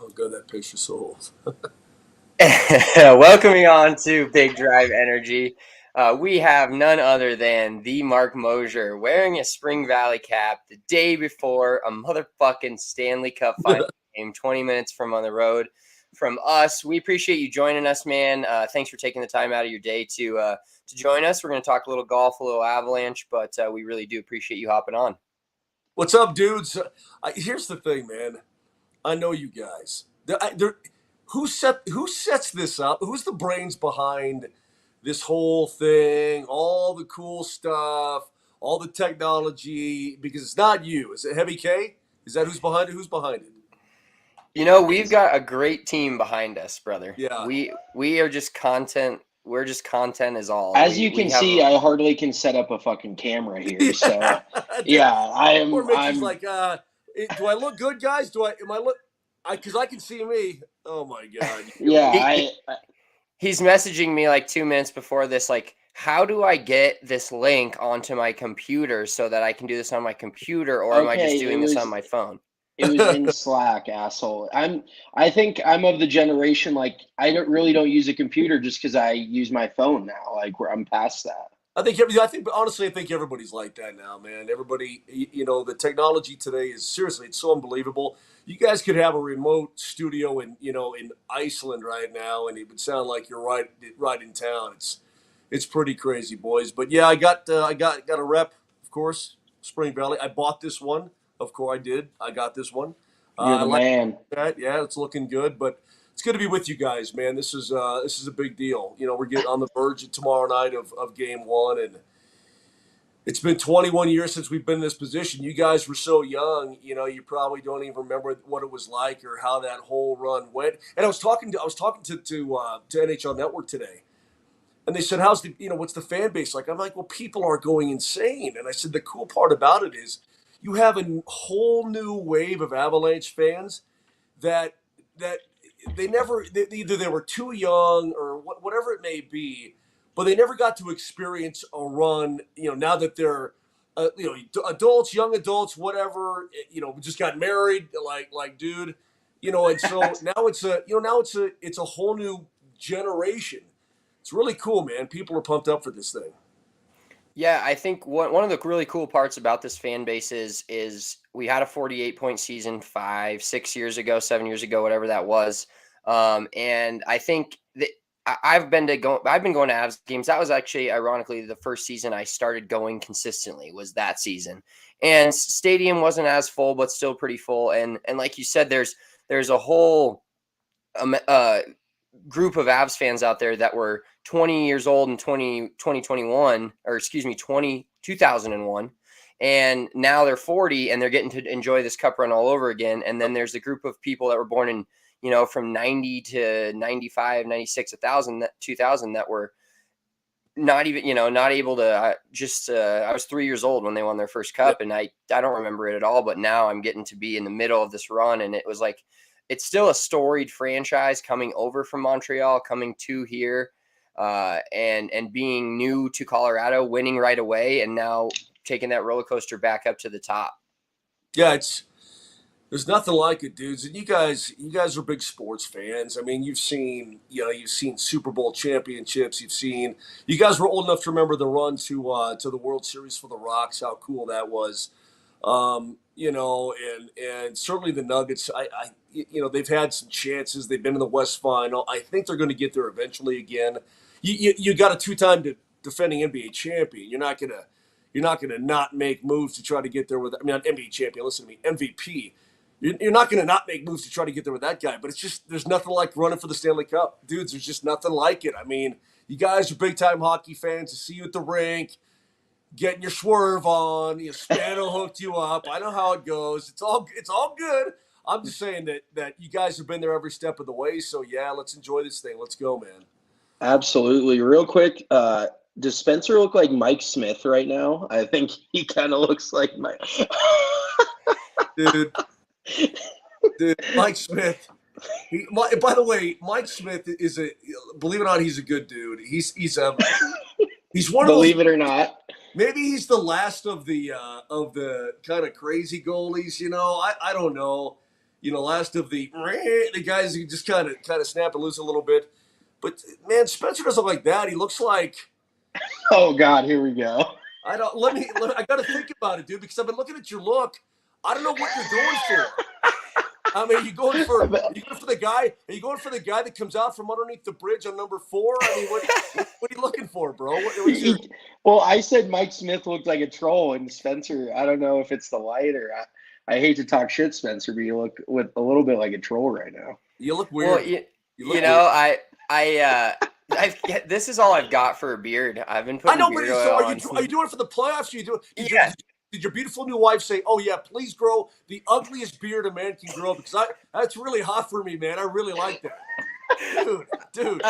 Oh, good, that picture's so old. Welcoming on to Big Drive Energy, we have none other than the Marc Moser wearing a Spring Valley cap the day before a motherfucking Stanley Cup final game, 20 minutes from on the road. From us, we appreciate you joining us, man. Thanks for taking the time out of your day to join us. We're going to talk a little golf, a little Avalanche, but we really do appreciate you hopping on. What's up, dudes? Here's the thing, man. I know you guys. Who sets this up? Who's the brains behind this whole thing? All the cool stuff, all the technology. Because it's not you. Is it Heavy K? Is that who's behind it? Who's behind it? You know, we've got a great team behind us, brother. Yeah. We are just content. We're just content is all. As you We can have see, I hardly can set up a fucking camera here. So Dude, yeah, I am. poor Mitch is I'm. like, do I look good, guys? Am I look? Because I can see me. Oh my god. Yeah, he's messaging me like 2 minutes before this, like, how do I get this link onto my computer so that I can do this on my computer, or am I just doing this on my phone? It was in Slack, asshole. I think I'm of the generation like I don't use a computer just because I use my phone now. Like I'm past that. Honestly, I think everybody's like that now, man. Everybody, the technology today is seriously, it's so unbelievable. You guys could have a remote studio in Iceland right now, and it would sound like you're right in town. It's pretty crazy, boys. But yeah, I got a rep, of course, Spring Valley. I bought this one, of course I did. I got this one. You're the I like man. that. Yeah, it's looking good, but it's good to be with you guys, man. This is a big deal. We're getting on the verge of tomorrow night of game one, and it's been 21 years since we've been in this position. You guys were so young, you probably don't even remember what it was like or how that whole run went. And I was talking to NHL Network today, and they said, "How's what's the fan base like?" I'm like, "Well, people are going insane." And I said, "The cool part about it is you have a whole new wave of Avalanche fans that either they were too young or whatever it may be, but they never got to experience a run. Now that they're adults, young adults, whatever. Just got married, like dude. And so now it's a whole new generation. It's really cool, man. People are pumped up for this thing. Yeah, I think one of the really cool parts about this fan base is we had a 48-point season 5, 6 years ago, 7 years ago, whatever that was. And I think that I've been going to Avs games. That was actually, ironically, the first season I started going consistently was that season. And stadium wasn't as full, but still pretty full. And like you said, there's a whole group of Avs fans out there that were 20 years old in 2021, or excuse me, 2001. And now they're 40 and they're getting to enjoy this cup run all over again. And then there's a group of people that were born in, from 90 to 95, 96, 2000 that were not even, not able to I was 3 years old when they won their first cup, and I don't remember it at all, but now I'm getting to be in the middle of this run. And it was like, it's still a storied franchise coming over from Montreal, coming to here, and being new to Colorado, winning right away, and now taking that roller coaster back up to the top. Yeah, there's nothing like it, dudes. And you guys are big sports fans. I mean, you've seen Super Bowl championships. You guys were old enough to remember the run to the World Series for the Rocks. How cool that was. And certainly the Nuggets. They've had some chances. They've been in the West Final. I think they're going to get there eventually again. You got a two-time defending NBA champion. You're not gonna not make moves to try to get there with. I mean, not NBA champion. Listen to me, MVP. You're not going to not make moves to try to get there with that guy. But it's just there's nothing like running for the Stanley Cup, dudes. There's just nothing like it. I mean, you guys are big-time hockey fans. To see you at the rink, getting your swerve on. Spano hooked you up. I know how it goes. It's all good. I'm just saying that you guys have been there every step of the way. So yeah, let's enjoy this thing. Let's go, man. Absolutely. Real quick, does Spencer look like Mike Smith right now? I think he kind of looks like Mike. Dude, Mike Smith. By the way, Mike Smith believe it or not, he's a good dude. He's one of those. Believe it or not. Maybe he's the last of the kind of crazy goalies. I don't know. last of the guys who just kind of snap and lose a little bit. But man, Spencer doesn't look like that. He looks like Oh God, here we go. I don't. I got to think about it, dude, because I've been looking at your look. I don't know what you're going for. I mean, you going for the guy? Are you going for the guy that comes out from underneath the bridge on number 4? I mean, what are you looking for, bro? What's your... Well, I said Mike Smith looked like a troll, and Spencer. I don't know if it's the light or I hate to talk shit, Spencer, but you look with a little bit like a troll right now. You look weird. Well, you know, this is all I've got for a beard. I've been putting. I know, but so are you doing it for the playoffs? Did your beautiful new wife say, "Oh yeah, please grow the ugliest beard a man can grow"? Because that's really hot for me, man. I really like that, dude.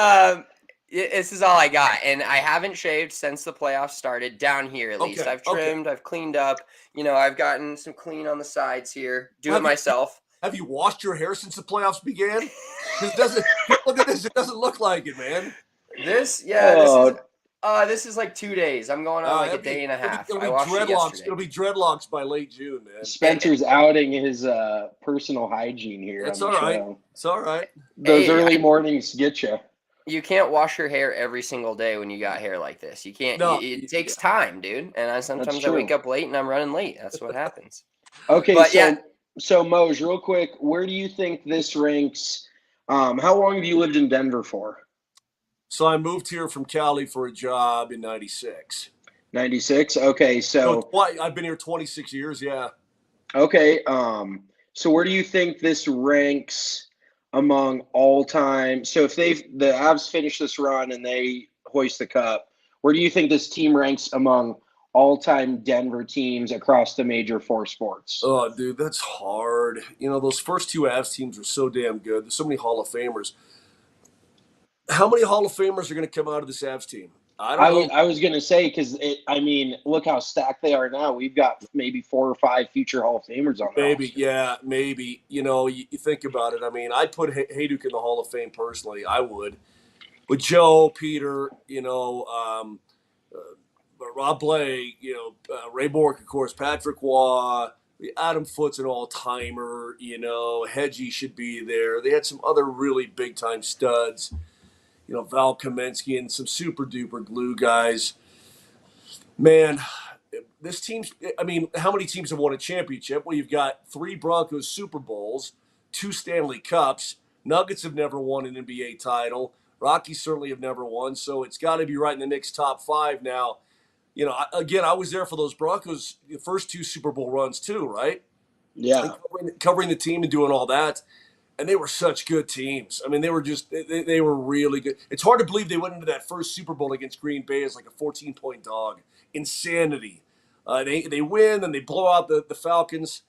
This is all I got, and I haven't shaved since the playoffs started. Down here, at least, I've trimmed, I've cleaned up. I've gotten some clean on the sides here. It myself. Have you washed your hair since the playoffs began? Because it doesn't. Look at this. It doesn't look like it, man. This is like 2 days. I'm going on like a day and a half. It'll be dreadlocks. It'll be dreadlocks by late June, man. Spencer's outing his personal hygiene here. It's all right. It's all right. Those early mornings get you. You can't wash your hair every single day when you got hair like this. You can't. No, it takes time, dude. And sometimes I wake up late and I'm running late. That's what happens. Okay, so Moj, real quick, where do you think this ranks? How long have you lived in Denver for? So I moved here from Cali for a job in 96. 96? Okay, so I've been here 26 years, yeah. Okay, so where do you think this ranks among all time? So if the Avs finish this run and they hoist the cup, where do you think this team ranks among all-time Denver teams across the major 4 sports? Oh, dude, that's hard. Those first 2 Avs teams are so damn good. There's so many Hall of Famers. How many Hall of Famers are going to come out of this Avs team? I don't know. I was going to say, because, look how stacked they are now. We've got maybe 4 or 5 future Hall of Famers on Maybe, yeah, maybe. You think about it. I mean, I'd put Hayduk in the Hall of Fame personally. I would. With Joe, Peter, Rob Blake, Ray Bork, of course, Patrick Waugh, Adam Foote's an all-timer, Hedgie should be there. They had some other really big-time studs. Val Kamensky and some super duper glue guys. Man, this team's, how many teams have won a championship? Well, you've got 3 Broncos Super Bowls, 2 Stanley Cups. Nuggets have never won an NBA title. Rockies certainly have never won. So it's got to be right in the Knicks' top 5 now. I was there for those Broncos, the first 2 Super Bowl runs too, right? Yeah. Covering the team and doing all that. And they were such good teams. I mean, they were they were really good. It's hard to believe they went into that first Super Bowl against Green Bay as like a 14-point dog. Insanity. They win, and they blow out the Falcons.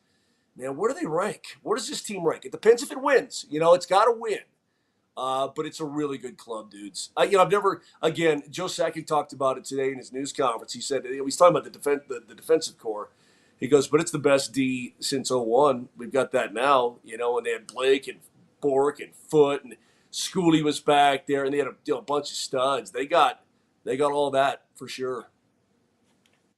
Man, where do they rank? Where does this team rank? It depends if it wins. It's got to win. But it's a really good club, dudes. I've never, again, Joe Sakic talked about it today in his news conference. He said, he's talking about the defensive core. He goes, but it's the best D since 01. We've got that now, and they had Blake and Bork and Foote, and Schooley was back there, and they had a bunch of studs. They got all that for sure.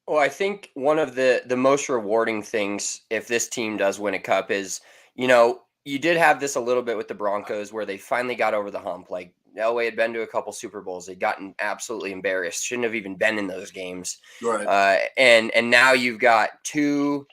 Well, I think one of the most rewarding things if this team does win a cup is, you did have this a little bit with the Broncos where they finally got over the hump. Like Elway had been to a couple Super Bowls. They'd gotten absolutely embarrassed. Shouldn't have even been in those games. Right. And now you've got 3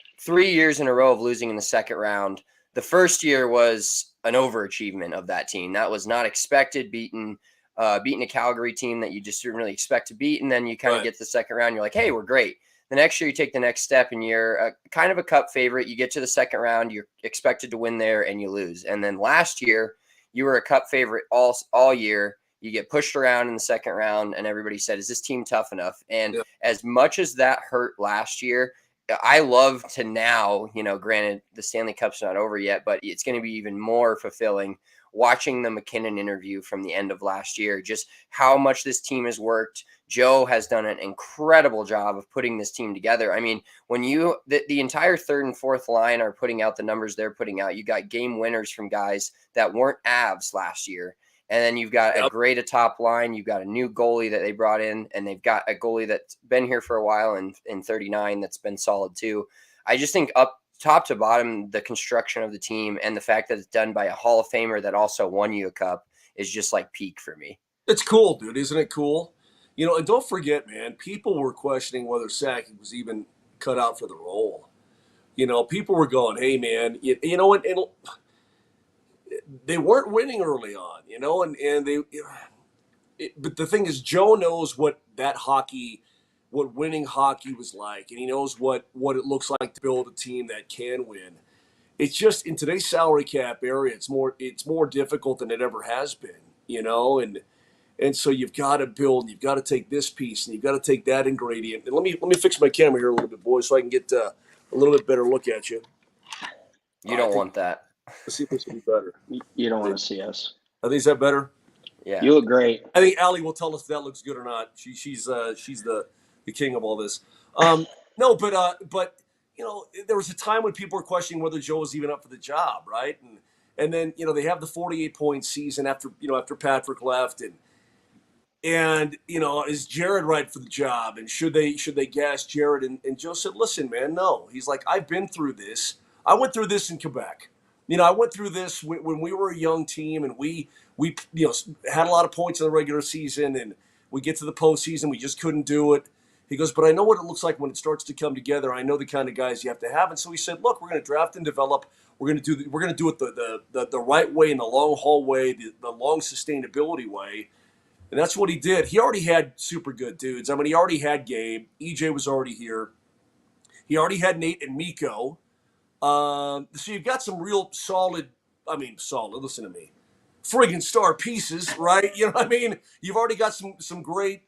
years in a row of losing in the second round. The first year was an overachievement of that team. That was not expected, beating a Calgary team that you just didn't really expect to beat. And then you kind of get to the second round. You're like, hey, we're great. The next year you take the next step and you're kind of a cup favorite. You get to the second round. You're expected to win there and you lose. And then last year you were a cup favorite all year. You get pushed around in the second round and everybody said, is this team tough enough? And as much as that hurt last year, I love to now, granted the Stanley Cup's not over yet, but it's going to be even more fulfilling watching the McKinnon interview from the end of last year, just how much this team has worked. Joe has done an incredible job of putting this team together. I mean, when the entire third and fourth line are putting out the numbers they're putting out, you got game winners from guys that weren't Avs last year. And then you've got a great atop line. You've got a new goalie that they brought in, and they've got a goalie that's been here for a while in 39 that's been solid too. I just think top to bottom, the construction of the team and the fact that it's done by a Hall of Famer that also won you a cup is just like peak for me. It's cool, dude. Isn't it cool? And don't forget, man, people were questioning whether Sakic was even cut out for the role. People were going, hey, man, and they weren't winning early on, and they but the thing is, Joe knows what winning hockey was like, and he knows what it looks like to build a team that can win. It's just in today's salary cap area, it's more difficult than it ever has been, and so you've got to build, and you've got to take this piece, and you've got to take that ingredient. And let me fix my camera here a little bit, boys, so I can get a little bit better look at you. You don't want that. Let's see if this will be better. You don't want to see us. I think, is that better? Yeah. You look great. I think Allie will tell us if that looks good or not. She's the king of all this. No, but there was a time when people were questioning whether Joe was even up for the job, right? And then they have the 48-point season after Patrick left, and is Jared right for the job? And should they gas Jared? And Joe said, listen, man, no. He's like, I've been through this. I went through this in Quebec. I went through this when we were a young team, and we had a lot of points in the regular season, and we get to the postseason, we just couldn't do it. He goes, but I know what it looks like when it starts to come together. I know the kind of guys you have to have. And so he said, look, we're going to draft and develop. We're going to do it the right way, in the long haul way, the long sustainability way. And that's what he did. He already had super good dudes. I mean, he already had Gabe. EJ was already here. He already had Nate and Miko. So you've got some real solid, listen to me, friggin' star pieces, right? You know what I mean? You've already got some great,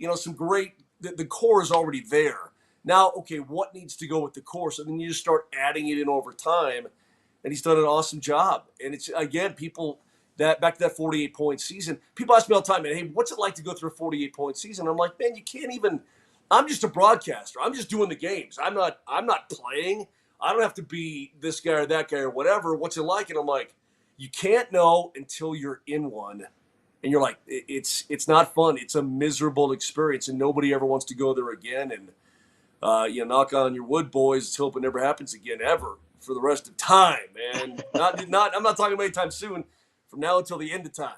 the core is already there. Now, okay, what needs to go with the core? So then you just start adding it in over time, and he's done an awesome job. And it's, again, people, that back to that 48-point season, people ask me all the time, man, hey, what's it like to go through a 48-point season? I'm like, man, you can't even, I'm just a broadcaster. I'm just doing the games. I'm not playing. I don't have to be this guy or that guy or whatever. What's it like? And I'm like, you can't know until you're in one. And you're like, it's not fun. It's a miserable experience, and nobody ever wants to go there again. And knock on your wood, boys. Let's hope it never happens again, ever, for the rest of time, man. I'm not talking about anytime soon. From now until the end of time.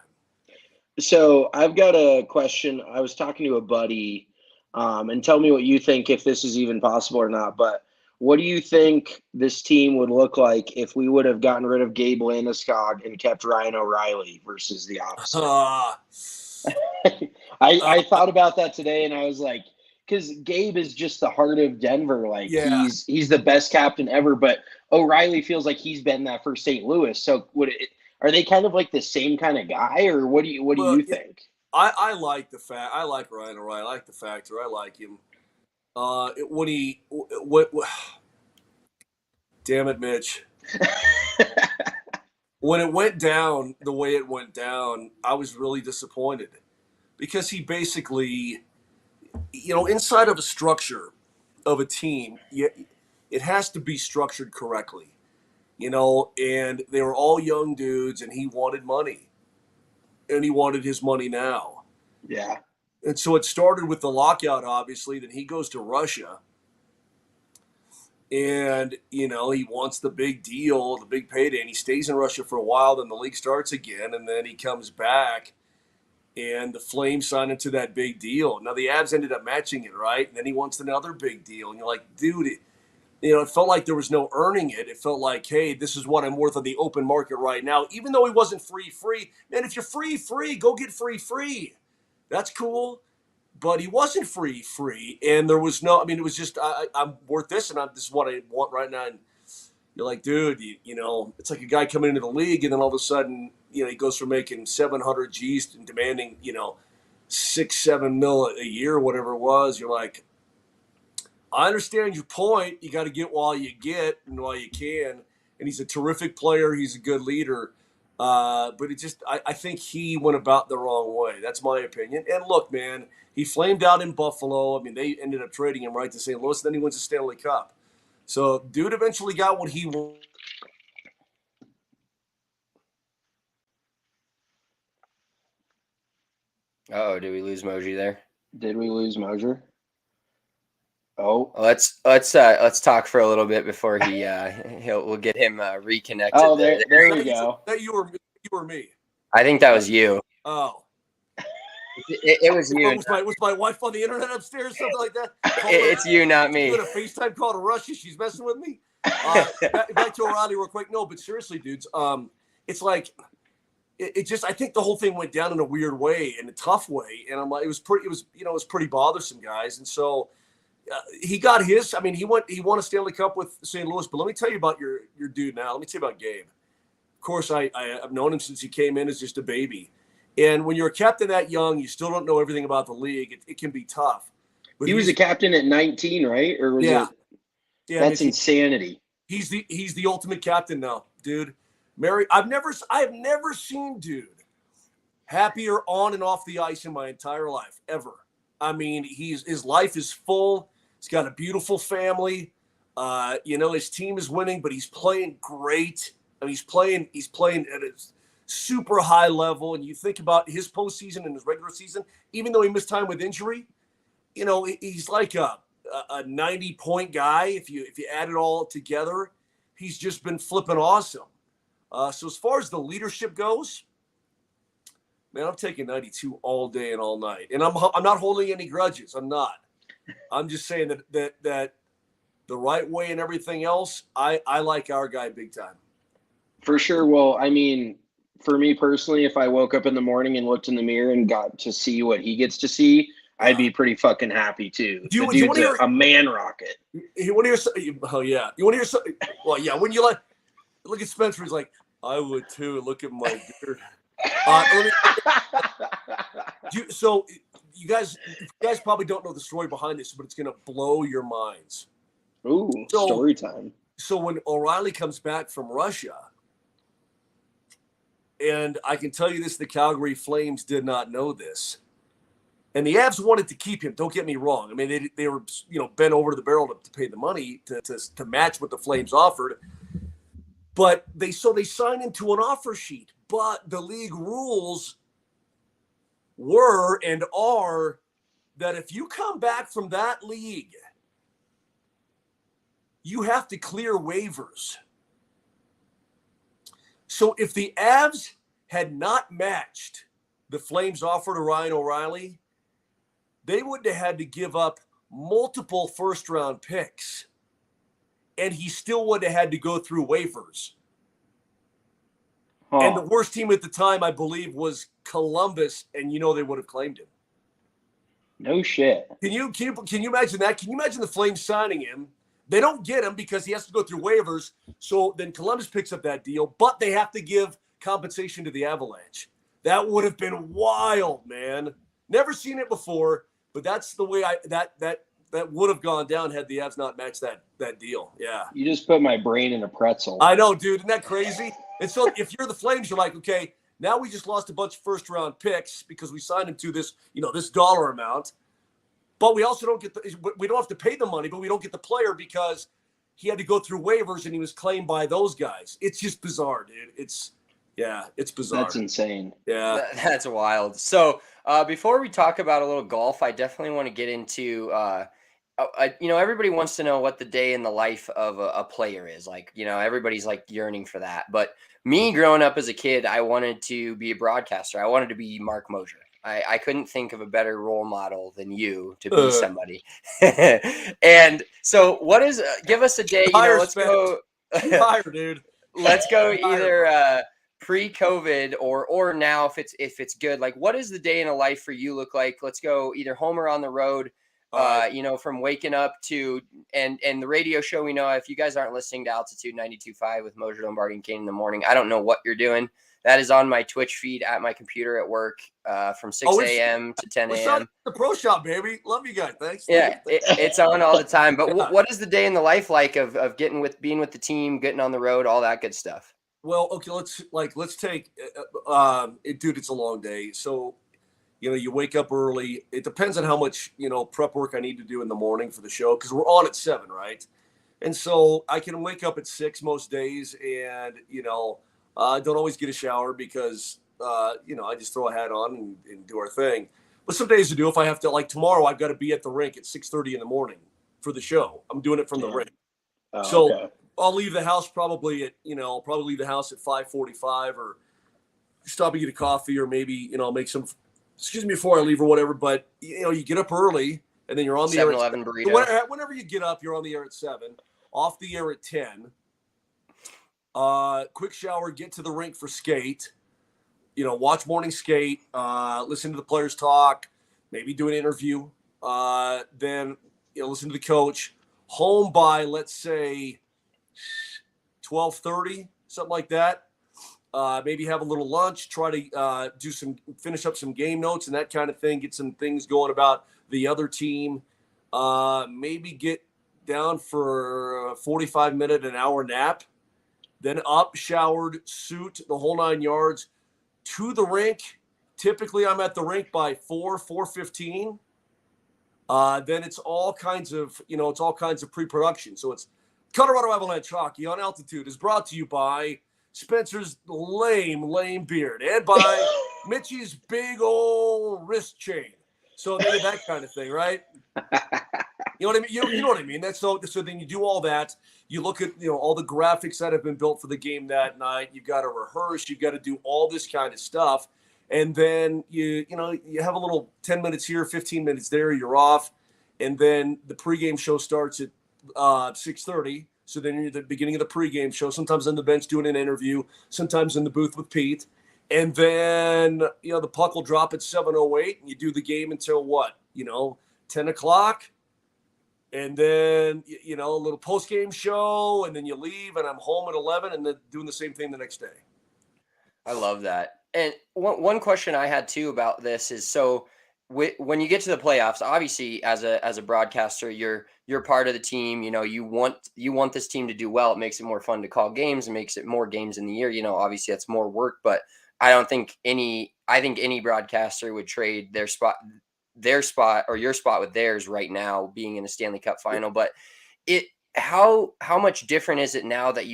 So I've got a question. I was talking to a buddy, and tell me what you think, if this is even possible or not. But what do you think this team would look like if we would have gotten rid of Gabe Landeskog and kept Ryan O'Reilly versus the opposite? I thought about that today, and I was like, because Gabe is just the heart of Denver. Like, yeah. he's the best captain ever, but O'Reilly feels like he's been that for St. Louis. So are they kind of like the same kind of guy, or what do you think? I like the fact. I like Ryan O'Reilly. I like the factor. I like him. Damn it, Mitch. When it went down the way it went down, I was really disappointed, because he basically, inside of a structure of a team, it has to be structured correctly, and they were all young dudes, and he wanted money, and he wanted his money now. Yeah. And so it started with the lockout, obviously. Then he goes to Russia, and he wants the big deal, the big payday, and he stays in Russia for a while. Then the league starts again, and then he comes back, and the Flames sign him to that big deal. Now the Avs ended up matching it, right? And then he wants another big deal, and you're like, dude, it felt like there was no earning it. It felt like, hey, this is what I'm worth on the open market right now, even though he wasn't free. Man, if you're free, go get free. That's cool. But he wasn't free, and there was no. It was just I'm worth this, and this is what I want right now. And you're like, dude, it's like a guy coming into the league, and then all of a sudden, he goes from making 700 G's and demanding, 6-7 mil a year, whatever it was. You're like, I understand your point. You got to get while you get and while you can. And he's a terrific player. He's a good leader. But I think he went about the wrong way. That's my opinion. And look, man, he flamed out in Buffalo. They ended up trading him right to St. Louis. Then he wins the Stanley Cup. So, dude eventually got what he wanted. Oh, did we lose Moji there? Did we lose Moser? Oh, Let's talk for a little bit before we'll get him reconnected. oh, there. there you go. That you or me? I think that was you. Oh, It was you. Was my wife on the internet upstairs, something like that? It's you, not me. Doing a FaceTime call to Russia. She's messing with me. Back to O'Reilly real quick. No, but seriously, dudes, it's like it just. I think the whole thing went down in a weird way, in a tough way, and I'm like, it was pretty bothersome, guys, and so. He got his. I mean, he won a Stanley Cup with St. Louis. But let me tell you about your dude now. Let me tell you about Gabe. Of course, I've known him since he came in as just a baby. And when you're a captain that young, you still don't know everything about the league. It can be tough. But he was a captain at 19, right? Or was it? Yeah, that's insanity. He's the ultimate captain now, dude. I've never seen dude happier on and off the ice in my entire life ever. I mean, his life is full. He's got a beautiful family. His team is winning, but he's playing great. I mean, he's playing at a super high level. And you think about his postseason and his regular season, even though he missed time with injury, he's like a 90-point guy. If you add it all together, he's just been flipping awesome. So as far as the leadership goes, man, I'm taking 92 all day and all night, and I'm not holding any grudges. I'm not. I'm just saying that the right way and everything else. I like our guy big time. For sure. Well, I mean, for me personally, if I woke up in the morning and looked in the mirror and got to see what he gets to see, I'd be pretty fucking happy too. The dude's a man rocket. You want to hear? Oh yeah. You want to hear something? Well, yeah. When you look at Spencer, he's like, I would too. Look at my beard. So you guys probably don't know the story behind this, but it's going to blow your minds. Ooh, story time. So when O'Reilly comes back from Russia, and I can tell you this, the Calgary Flames did not know this. And the Avs wanted to keep him. Don't get me wrong. I mean, they were bent over to the barrel to pay the money to match what the Flames offered. But they signed him to an offer sheet. But the league rules were and are that if you come back from that league, you have to clear waivers. So if the Avs had not matched the Flames' offer to Ryan O'Reilly, they would have had to give up multiple first-round picks, and he still would have had to go through waivers. Oh. And the worst team at the time, I believe, was Columbus, and they would have claimed him. No shit. Can you imagine that? Can you imagine the Flames signing him? They don't get him because he has to go through waivers. So then Columbus picks up that deal, but they have to give compensation to the Avalanche. That would have been wild, man. Never seen it before, but that's the way that would have gone down had the Avs not matched that deal. Yeah. You just put my brain in a pretzel. I know, dude. Isn't that crazy? And so if you're the Flames, you're like, okay, now we just lost a bunch of first-round picks because we signed him to this, this dollar amount. But we also don't we don't have to pay the money, but we don't get the player because he had to go through waivers and he was claimed by those guys. It's just bizarre, dude. It's bizarre. That's insane. Yeah. That's wild. So before we talk about a little golf, I definitely want to get into everybody wants to know what the day in the life of a player is like. Everybody's like yearning for that. But me growing up as a kid, I wanted to be a broadcaster. I wanted to be Marc Moser. I couldn't think of a better role model than you to be somebody. And so give us a day, let's go. Fire, dude. Let's go either pre-COVID or now if it's good. Like, what does the day in a life for you look like? Let's go either home or on the road. From waking up to and the radio show, we know if you guys aren't listening to Altitude 92.5 with Moser, Lombardi, and Kane in the morning, I don't know what you're doing. That is on my Twitch feed at my computer at work from 6 a.m. to 10 a.m. The pro shop, baby. Love you guys. Thanks. Yeah, it's on all the time. But what is the day in the life like of being with the team, getting on the road, all that good stuff? Well, okay, let's take dude, it's a long day. So, you wake up early. It depends on how much, prep work I need to do in the morning for the show because we're on at 7, right? And so I can wake up at 6 most days and, I don't always get a shower because, I just throw a hat on and do our thing. But some days I do. If I have to, like tomorrow, I've got to be at the rink at 6:30 in the morning for the show. I'm doing it from the Yeah. rink. Oh, So okay. I'll leave the house probably at, I'll probably leave the house at 5:45 or stop and get a coffee or maybe, I'll make some, before I leave or whatever. But, you get up early and then you're on the air. 7-Eleven So burrito. whenever you get up, you're on the air at 7, off the air at 10. Quick shower, get to the rink for skate. Watch morning skate, listen to the players talk, maybe do an interview. Then, listen to the coach. Home by, let's say, 12:30, something like that. Maybe have a little lunch, try to finish up some game notes and that kind of thing, get some things going about the other team. Maybe get down for a 45-minute, an hour nap. Then up, showered, suit, the whole 9 yards, to the rink. Typically, I'm at the rink by 4:15. Then it's all kinds of, pre-production. So it's Colorado Avalanche Hockey on Altitude is brought to you by Spencer's lame beard and by Mitch's big old wrist chain. So they get that kind of thing, right? You know what I mean? You know what I mean? That's so then you do all that. You look at, all the graphics that have been built for the game that night. You've got to rehearse. You've got to do all this kind of stuff. And then you have a little 10 minutes here, 15 minutes there. You're off. And then the pregame show starts at 6:30. So then you're at the beginning of the pregame show, sometimes on the bench doing an interview, sometimes in the booth with Pete. And then, the puck will drop at 7:08 and you do the game until what? 10 o'clock. And then, a little post-game show, and then you leave, and I'm home at 11, and then doing the same thing the next day. I love that. And one question I had too about this is, so when you get to the playoffs, obviously as a broadcaster, you're part of the team. You want this team to do well. It makes it more fun to call games. It makes it more games in the year. Obviously that's more work, but I think any broadcaster would trade their spot or your spot with theirs right now, being in a Stanley Cup final. But how much different is it now that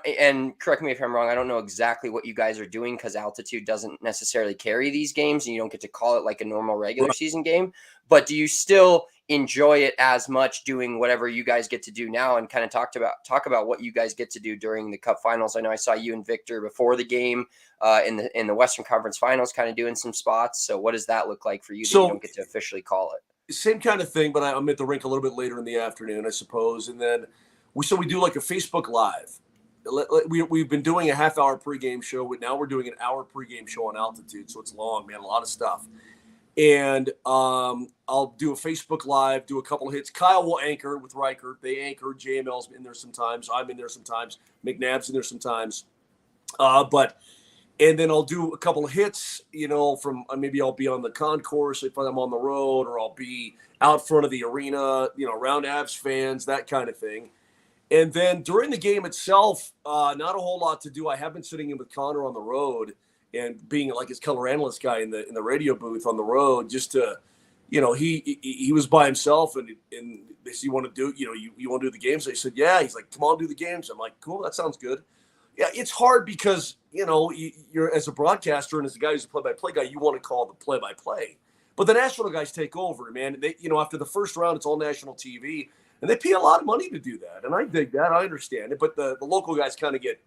and correct me if I'm wrong, I don't know exactly what you guys are doing because Altitude doesn't necessarily carry these games and you don't get to call it like a normal regular season game. But do you still enjoy it as much doing whatever you guys get to do now, and kind of talk about what you guys get to do during the Cup finals? I know I saw you and Victor before the game in the Western Conference Finals kind of doing some spots. So what does that look like for you that you don't get to officially call it? Same kind of thing, but I'm at the rink a little bit later in the afternoon, I suppose. And then we do like a Facebook Live. We've been doing a half-hour pregame show, but now we're doing an hour pregame show on Altitude, so it's long, man, a lot of stuff. And I'll do a Facebook Live, do a couple of hits. Kyle will anchor with Riker. They anchor. JML's in there sometimes. I'm in there sometimes. McNabb's in there sometimes. And then I'll do a couple of hits, from maybe I'll be on the concourse if I'm on the road, or I'll be out front of the arena, around Avs fans, that kind of thing. And then during the game itself, not a whole lot to do. I have been sitting in with Connor on the road and being like his color analyst guy in the radio booth on the road, just to, he was by himself and they said, you want to do, you want to do the games? I said, yeah. He's like, come on, do the games. I'm like, cool, that sounds good. Yeah, it's hard because, you're as a broadcaster and as a guy who's a play-by-play guy, you want to call the play-by-play. But the national guys take over, man. They, after the first round, it's all national TV. And they pay a lot of money to do that. And I dig that. I understand it. But the local guys kind of get,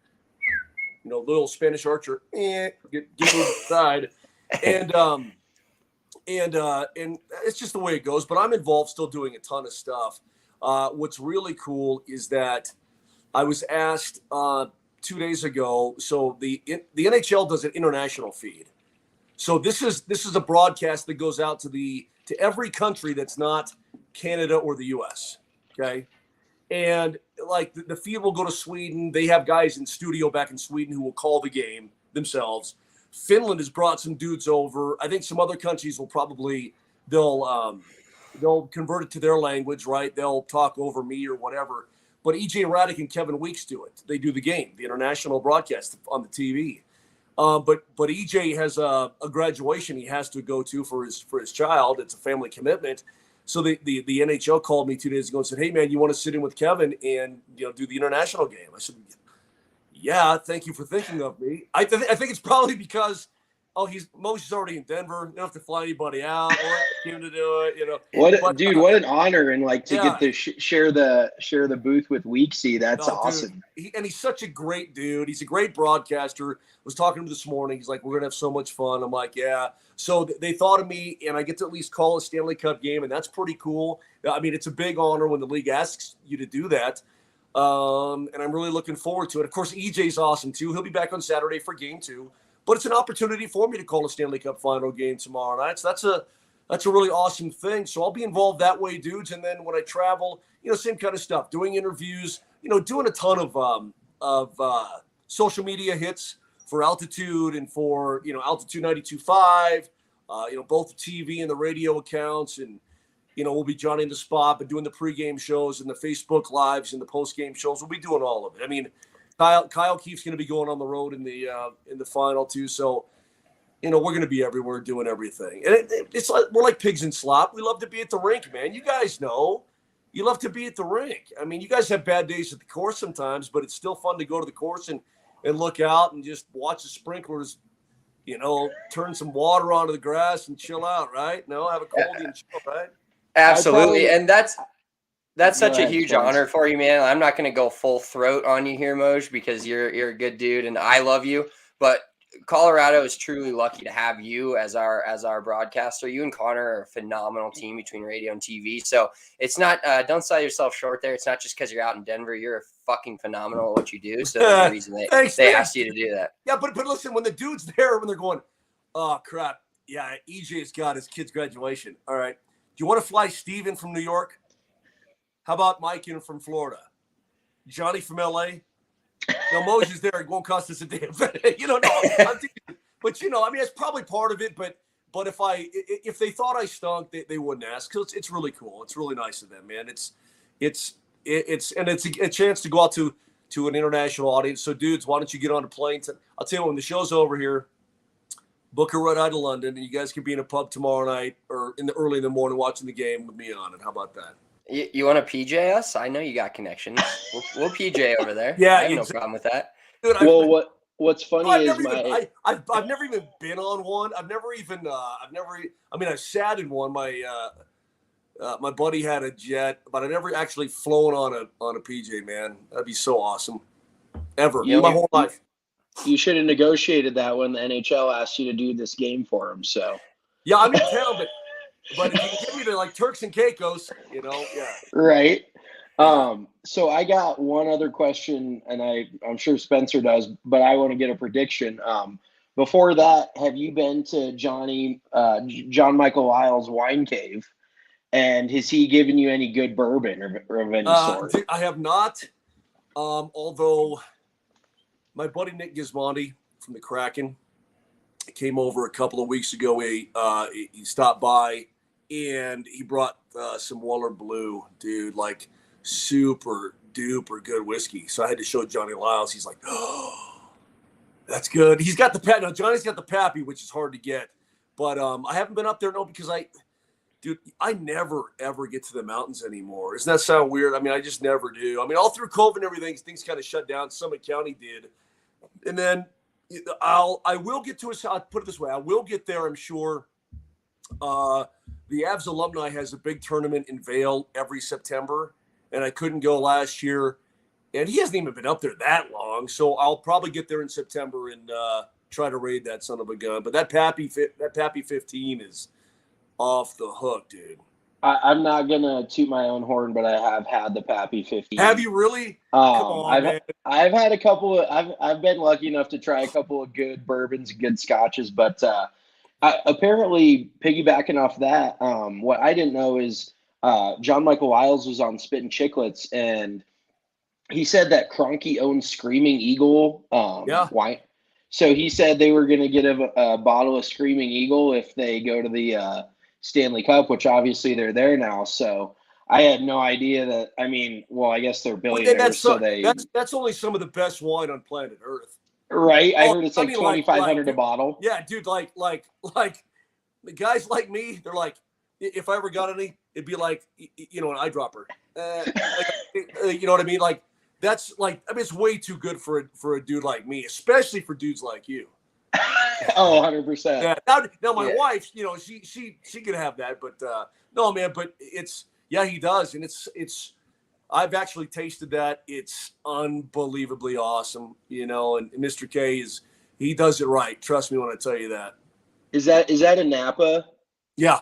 little Spanish Archer, get moved aside. And it's just the way it goes. But I'm involved still doing a ton of stuff. What's really cool is that I was asked 2 days ago. So the NHL does an international feed. So this is a broadcast that goes out to every country that's not Canada or the U.S. Okay. And like the feed will go to Sweden. They have guys in studio back in Sweden who will call the game themselves. Finland has brought some dudes over. I think some other countries will probably, they'll convert it to their language, right? They'll talk over me or whatever. But EJ Raddick and Kevin Weeks do it. They do the game, the international broadcast on the TV. But EJ has a graduation he has to go to for his child. It's a family commitment. So the NHL called me 2 days ago and said, hey, man, you want to sit in with Kevin and do the international game? I said, yeah, thank you for thinking of me. I think it's probably because oh, Moser's already in Denver. You don't have to fly anybody out. We'll ask him to do it, you know. What an honor, and like to Yeah. get to share the booth with Weeksy. That's Oh, awesome. dude. And he's such a great dude. He's a great broadcaster. Was talking to him this morning. He's like, we're gonna have so much fun. I'm like, yeah. So they thought of me, and I get to at least call a Stanley Cup game, and that's pretty cool. I mean, it's a big honor when the league asks you to do that. And I'm really looking forward to it. Of course, EJ's awesome too. He'll be back on Saturday for game 2. But it's an opportunity for me to call a Stanley Cup final game tomorrow night. So that's a really awesome thing. So I'll be involved that way, dudes. And then when I travel, you know, same kind of stuff, doing interviews, you know, doing a ton of social media hits for Altitude and for, you know, Altitude 92.5, you know, both the TV and the radio accounts. And, you know, we'll be Johnny in the Spot, but doing the pregame shows and the Facebook Lives and the postgame shows. We'll be doing all of it. I mean, Kyle Keefe's going to be going on the road in the final too. So, you know, we're going to be everywhere doing everything. And it's like we're like pigs in slop. We love to be at the rink, man. You guys know you love to be at the rink. I mean, you guys have bad days at the course sometimes, but it's still fun to go to the course and look out and just watch the sprinklers, you know, turn some water onto the grass and chill out, right? No, have a coldie and chill, right? Absolutely. And that's such a huge Spence. honor for you, man. I'm not going to go full throat on you here, Moj, because you're a good dude and I love you. But Colorado is truly lucky to have you as our broadcaster. You and Connor are a phenomenal team between radio and TV. So it's not don't sell yourself short there. It's not just because you're out in Denver. You're a fucking phenomenal at what you do. So there's a reason they asked you to do that. Yeah, but listen, when the dude's there, when they're going, oh crap, yeah, EJ's got his kid's graduation. All right, do you want to fly Steven from New York? How about Mike in from Florida? Johnny from LA? No, Moses there. It won't cost us a damn thing. You don't know. I'm thinking, but you know, I mean, it's probably part of it. But if they thought I stunk, they wouldn't ask. Because it's really cool. It's really nice of them, man. It's a chance to go out to an international audience. So, dudes, why don't you get on a plane? I'll tell you when the show's over here. Book a ride out to London, and you guys can be in a pub tomorrow night or early in the morning watching the game with me on it. How about that? You want to PJ us? I know you got connections. We'll PJ over there. Yeah, I have no problem with that. Dude, what's funny is I've never even been on one. I've sat in one. My buddy had a jet, but I've never actually flown on a PJ, man. That'd be so awesome. Ever in my whole life. You should have negotiated that when the NHL asked you to do this game for them. So yeah, I'm in town, but if you can get me to like Turks and Caicos, you know, yeah. Right. So I got one other question, and I'm sure Spencer does, but I want to get a prediction. Before that, have you been to John Michael Lyle's wine cave? And has he given you any good bourbon or of any sort? I have not. Although my buddy Nick Gismondi from the Kraken came over a couple of weeks ago. He stopped by and he brought some Weller Blue, dude, like super duper good whiskey. So I had to show Johnny Lyles. He's like, oh, that's good. He's got the no, Johnny's got the Pappy, which is hard to get. But I haven't been up there, no, because I never, ever get to the mountains anymore. Doesn't that sound weird? I mean, I just never do. I mean, all through COVID and everything, things kind of shut down. Summit County did. And then I will get to it. I'll put it this way. I will get there, I'm sure. The Avs alumni has a big tournament in Vail every September, and I couldn't go last year. And he hasn't even been up there that long. So I'll probably get there in September and try to raid that son of a gun. But that Pappy 15 is off the hook, dude. I'm not gonna toot my own horn, but I have had the Pappy 15. Have you really? Come on, man. I've had a couple of. I've been lucky enough to try a couple of good bourbons, and good scotches, but apparently piggybacking off that, what I didn't know is John Michael Lyles was on Spittin' Chicklets, and he said that Kroenke owns Screaming Eagle wine. So he said they were going to get a bottle of Screaming Eagle if they go to the Stanley Cup, which obviously they're there now. So I had no idea that. I mean, well, I guess they're billionaires, that's only some of the best wine on planet Earth, right? I heard it's like $2,500 a bottle. Yeah, dude, like the guys like me, they're like, if I ever got any, it'd be like, you know, an eyedropper. You know what I mean? Like. That's like, I mean, it's way too good for a dude like me, especially for dudes like you. Oh, 100%. Yeah. Now my wife, you know, she could have that, but no, man. But he does, and it's. I've actually tasted that. It's unbelievably awesome, you know. And Mr. K he does it right. Trust me when I tell you that. Is that a Napa? Yeah.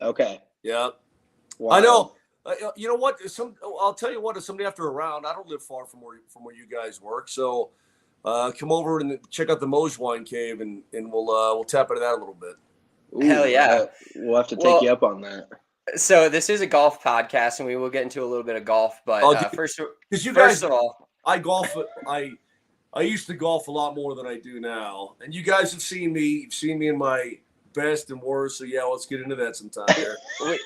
Okay. Yeah. Wow. I know. You know what? I'll tell you what. If somebody after around, I don't live far from where you guys work, so come over and check out the Moj Wine Cave, and we'll tap into that a little bit. Ooh, Hell yeah. We'll have to take you up on that. So this is a golf podcast, and we will get into a little bit of golf. But first of all, I golf. I used to golf a lot more than I do now, and you guys have seen me. You've seen me in my best and worst. So yeah, let's get into that sometime here.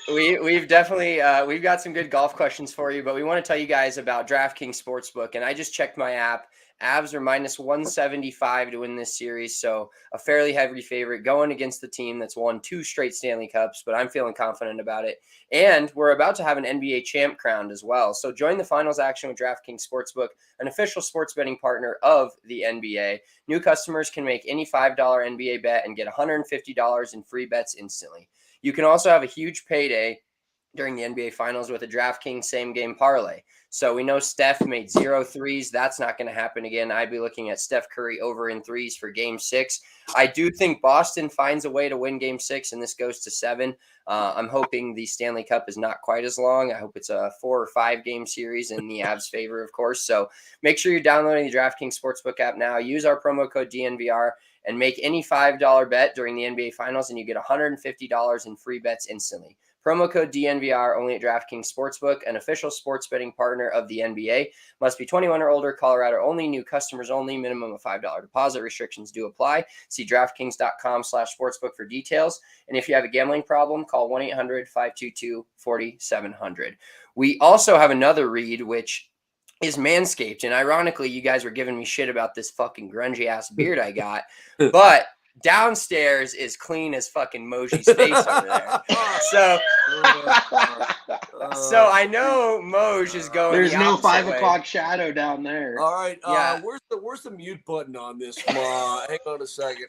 We've definitely we've got some good golf questions for you, but we want to tell you guys about DraftKings Sportsbook, and I just checked my app. Avs are minus 175 to win this series, so a fairly heavy favorite going against the team that's won 2 straight Stanley Cups, but I'm feeling confident about it. And we're about to have an NBA champ crowned as well. So join the finals action with DraftKings Sportsbook, an official sports betting partner of the NBA. New customers can make any $5 NBA bet and get $150 in free bets instantly. You can also have a huge payday during the NBA Finals with a DraftKings same-game parlay. So we know Steph made 0 threes. That's not going to happen again. I'd be looking at Steph Curry over in threes for Game 6. I do think Boston finds a way to win Game 6, and this goes to 7. I'm hoping the Stanley Cup is not quite as long. I hope it's a 4 or 5 game series in the Avs' favor, of course. So make sure you're downloading the DraftKings Sportsbook app now. Use our promo code DNVR and make any $5 bet during the NBA Finals, and you get $150 in free bets instantly. Promo code DNVR only at DraftKings Sportsbook, an official sports betting partner of the NBA. Must be 21 or older, Colorado only, new customers only, minimum of $5 deposit. Restrictions do apply. See DraftKings.com/sportsbook for details. And if you have a gambling problem, call 1-800-522-4700. We also have another read, which is Manscaped. And ironically, you guys were giving me shit about this fucking grungy ass beard I got. But downstairs is clean as fucking Moji's face over there. So I know Moj is going. There's no 5 way. o'clock shadow down there. All right. Yeah. Where's the mute button on this? Hang on a second.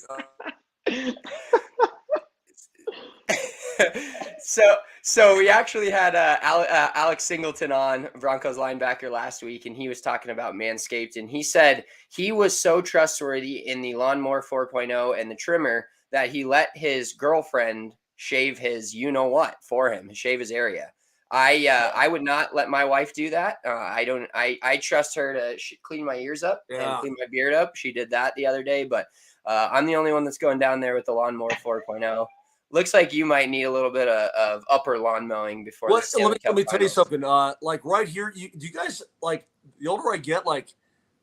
So we actually had Alex Singleton on, Broncos linebacker, last week, and he was talking about Manscaped, and he said he was so trustworthy in the Lawnmower 4.0 and the trimmer that he let his girlfriend shave his you-know-what for him, shave his area. I would not let my wife do that. I trust her to clean my ears up and clean my beard up. She did that the other day, but I'm the only one that's going down there with the Lawnmower 4.0. Looks like you might need a little bit of upper lawn mowing before. Let me tell you something. Like right here, do you guys like the older I get, like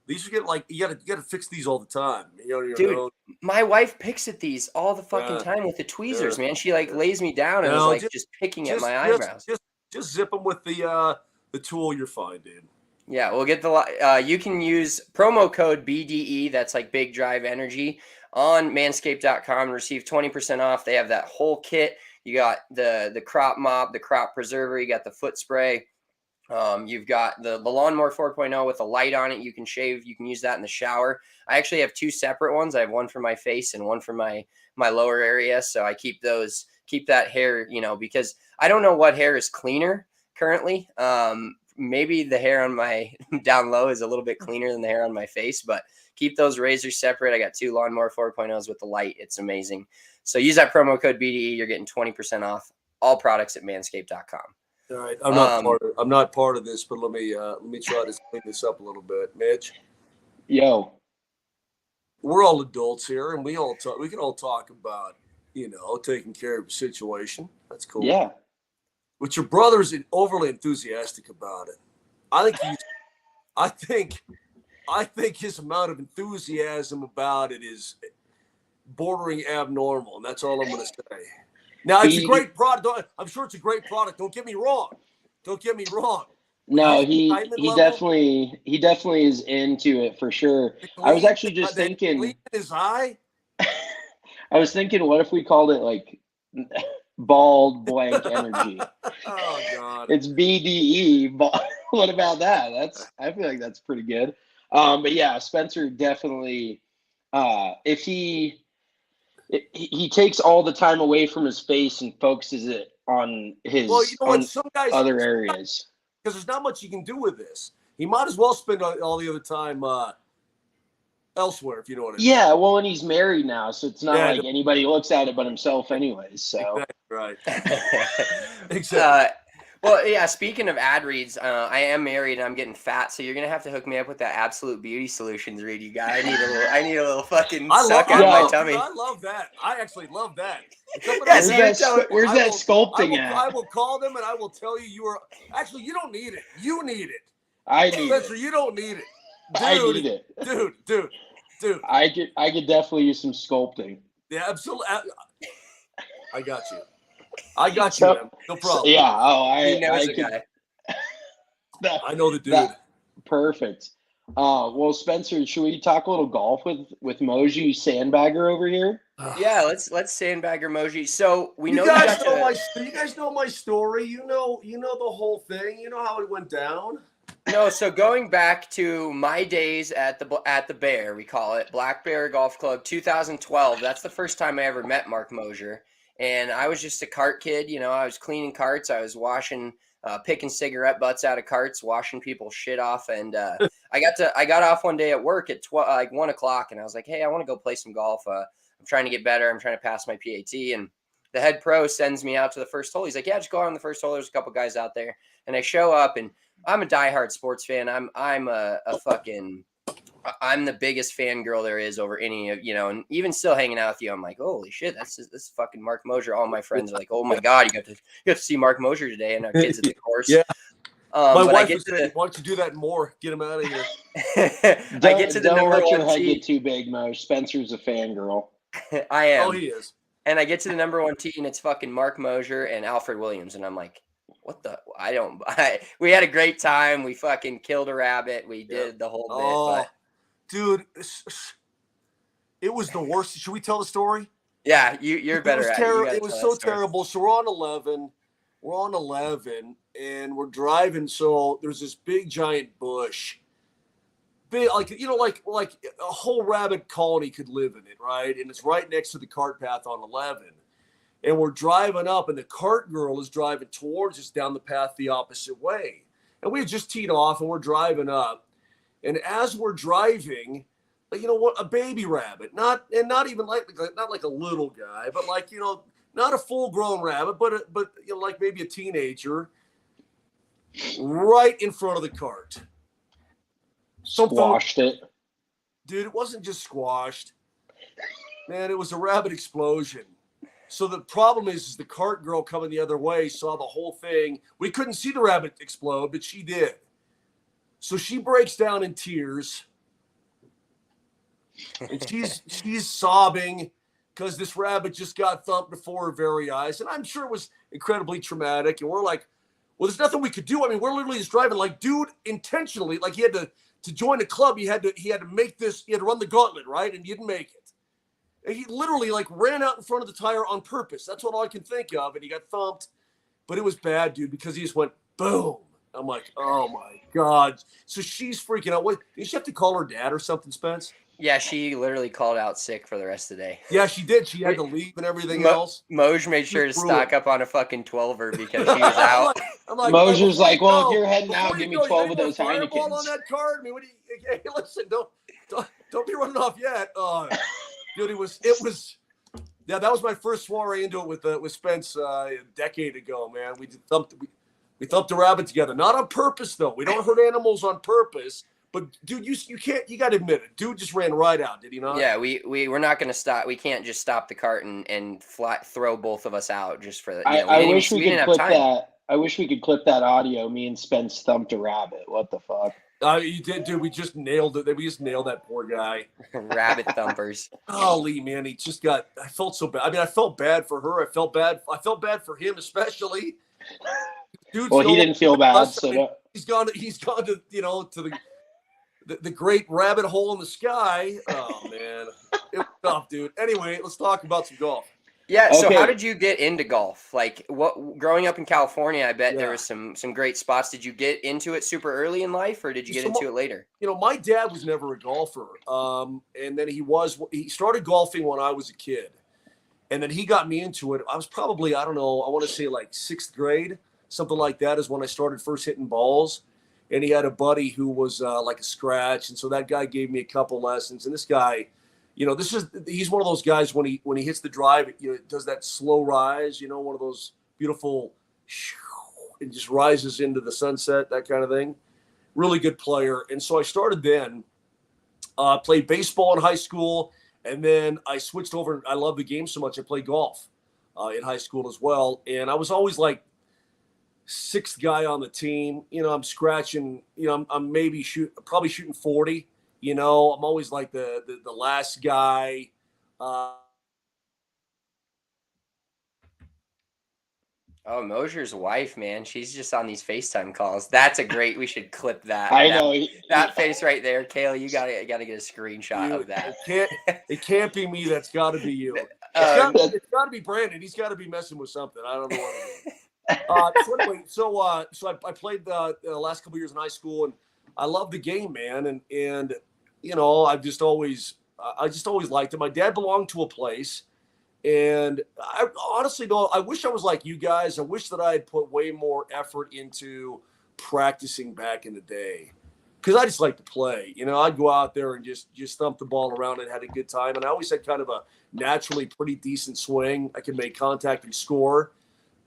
these are getting like you gotta fix these all the time. Dude, my wife picks at these all the fucking time with the tweezers, man. She lays me down and is just picking at my eyebrows. Just zip them with the tool. You're fine, dude. Yeah, we'll get you can use promo code BDE. That's like Big Drive Energy on manscaped.com and receive 20% off. They have that whole kit. You got the crop mop, the crop preserver. You got the foot spray. You've got the Lawnmower 4.0 with a light on it. You can shave. You can use that in the shower. I actually have 2 separate ones. I have one for my face and one for my lower area. So I keep that hair, because I don't know what hair is cleaner currently. Maybe the hair on my down low is a little bit cleaner than the hair on my face, but keep those razors separate. I got 2 Lawnmower 4.0s with the light. It's amazing. So use that promo code BDE. You're getting 20% off all products at manscaped.com. All right. I'm not part of this, but let me try to clean this up a little bit. Mitch. Yo. We're all adults here, and we can all talk about, taking care of your situation. That's cool. Yeah. But your brother's overly enthusiastic about it. I think his amount of enthusiasm about it is bordering abnormal, and that's all I'm going to say. Now, it's a great product. I'm sure it's a great product. Don't get me wrong. No, he definitely is into it for sure. I was actually just thinking. His eye. I was thinking, what if we called it like bald blank energy? Oh God! It's BDE. What about that? I feel like that's pretty good. But yeah, Spencer definitely. If he He takes all the time away from his face and focuses it on his Well, you know what? on Some guys, other areas. because there's not much you can do with this. He might as well spend all the other time elsewhere, if you know what I mean. Yeah, well, and he's married now, so it's not Yeah, like anybody looks at it but himself, anyways. So exactly right. Exactly. Well, yeah. Speaking of ad reads, I am married and I'm getting fat, so you're gonna have to hook me up with that Absolute Beauty Solutions read you got. I need a little fucking suck out of my tummy. I love that. I actually love that. Where's that sculpting at? I will call them and I will tell you are actually you don't need it. You need it. I need Spencer, it. you don't need it. Dude, I need it. Dude. I could definitely use some sculpting. Yeah, absolutely. I got you. Man. No problem. Yeah. Oh, He knows a guy. I know the dude. Perfect. Well, Spencer, should we talk a little golf with Moji Sandbagger over here? Yeah, let's Sandbagger Moji. So you guys know my story. You know the whole thing. You know how it went down. No, so going back to my days at the Bear, we call it Black Bear Golf Club, 2012. That's the first time I ever met Marc Moser, and I was just a cart kid. I was cleaning carts, I was washing, picking cigarette butts out of carts, washing people's shit off, and I got off one day at work at 1 o'clock, and I was like, hey, I want to go play some golf. I'm trying to get better. I'm trying to pass my PAT, and the head pro sends me out to the first hole. He's like, yeah, just go out on the first hole. There's a couple guys out there, and I show up and. I'm a diehard sports fan. I'm the biggest fangirl there is over any of and even still hanging out with you, I'm like, holy shit, this fucking Marc Moser. All my friends are like, oh my god, you got to see Marc Moser today, and our kids at the course. Yeah. My wife was saying, why don't you do that more? Get him out of here. I get to the don't number let one your head tee. get too big, Mo. Spencer's a fangirl. I am. Oh, he is. And I get to the number one tee, and it's fucking Marc Moser and Alfred Williams, and I'm like, what the? We had a great time. We fucking killed a rabbit. We did the whole bit. But dude, it was the worst. Should we tell the story? Yeah, you're better at it. It was so terrible. So we're on 11. And we're driving. So there's this big giant bush. Big, like a whole rabbit colony could live in it, right? And it's right next to the cart path on 11. And we're driving up, and the cart girl is driving towards us down the path the opposite way. And we had just teed off, and we're driving up. And as we're driving, a baby rabbit, not even like a little guy, but not a full-grown rabbit, but like maybe a teenager, right in front of the cart. Squashed it. Dude, it wasn't just squashed. Man, it was a rabbit explosion. So the problem is the cart girl coming the other way saw the whole thing. We couldn't see the rabbit explode, but she did. So she breaks down in tears. And she's sobbing because this rabbit just got thumped before her very eyes. And I'm sure it was incredibly traumatic. And we're like, well, there's nothing we could do. I mean, we're literally just driving. Like, dude, intentionally, like he had to join a club, he had to make this, he had to run the gauntlet, right? And he didn't make it. And he literally ran out in front of the tire on purpose. That's what all I can think of. And he got thumped. But it was bad, dude, because he just went boom. I'm like, oh my God. So she's freaking out. What, did she have to call her dad or something, Spence? Yeah, she literally called out sick for the rest of the day. Yeah, she did. She had to leave and everything else. Moj made sure to stock up on a fucking 12-er because she was out. I'm like, Moser's like, well, if you're heading out, give me 12 of those Heinekens. On Heinekens. that card. I mean, hey, listen, don't be running off yet. Dude, it was. Yeah, that was my first soiree into it with Spence a decade ago, man. We thumped a rabbit together, not on purpose though. We don't hurt animals on purpose. But dude, you got to admit it. Dude just ran right out, did he not? Yeah, we're not going to stop. We can't just stop the cart and throw both of us out just for that. I wish we could clip that. I wish we could clip that audio. Me and Spence thumped a rabbit. What the fuck? You did, dude. We just nailed it. We just nailed that poor guy. Rabbit thumpers. Holy man, he just got. I felt so bad. I mean, I felt bad for her. I felt bad for him especially. Dude, well, he didn't feel bad, so he's gone to to the great rabbit hole in the sky. Oh man, it was tough, dude. Anyway, let's talk about some golf. Yeah. So how did you get into golf? Like, what? Growing up in California, I bet there was some great spots. Did you get into it super early in life, or did you get into it later? My dad was never a golfer, and then he started golfing when I was a kid. And then he got me into it. I was probably, I don't know, I want to say like 6th grade, something like that is when I started first hitting balls. And he had a buddy who was like a scratch. And so that guy gave me a couple lessons. And this guy, he's one of those guys when he hits the drive, it does that slow rise, one of those beautiful, and just rises into the sunset, that kind of thing. Really good player. And so I started then, played baseball in high school. And then I switched over. I love the game so much. I played golf in high school as well. And I was always like 6th guy on the team. I'm scratching, I'm probably shooting 40. I'm always like the last guy. Oh, Moser's wife, man. She's just on these FaceTime calls. That's a great. We should clip that. I know that face right there, Kayla. You gotta get a screenshot of that. It can't be me. That's got to be you. It's got to be Brandon. He's got to be messing with something. I don't know what it is. So anyway, so I played the last couple years in high school, and I love the game, man. And I just always liked it. My dad belonged to a place. And I honestly, though, I wish I was like you guys. I wish that I had put way more effort into practicing back in the day, because I just like to play. I'd go out there and just thump the ball around and had a good time. And I always had kind of a naturally pretty decent swing. I could make contact and score.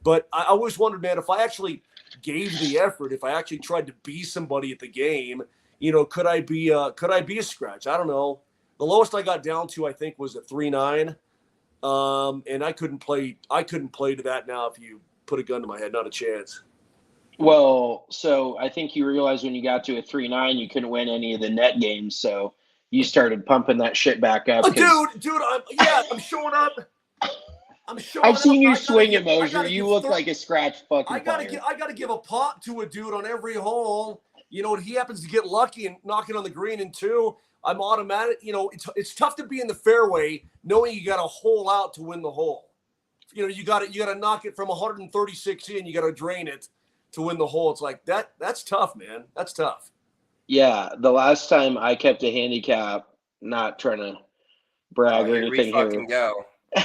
But I always wondered, man, if I actually gave the effort, if I actually tried to be somebody at the game, could I be a scratch? I don't know. The lowest I got down to, I think, was a 3.9. And I couldn't play to that now if you put a gun to my head, not a chance. Well, so I think you realized when you got to a 3.9, you couldn't win any of the net games, so you started pumping that shit back up. Dude, I'm showing up. I've seen you swing it, Moser. You look like a scratch fucking player. I gotta give a pop to a dude on every hole. He happens to get lucky and knocking on the green in 2. I'm automatic. It's tough to be in the fairway knowing you got a hole out to win the hole. You got to knock it from 136 in. You got to drain it to win the hole. It's like that. That's tough, man. That's tough. Yeah, the last time I kept a handicap, not trying to brag or anything here. Fucking go. I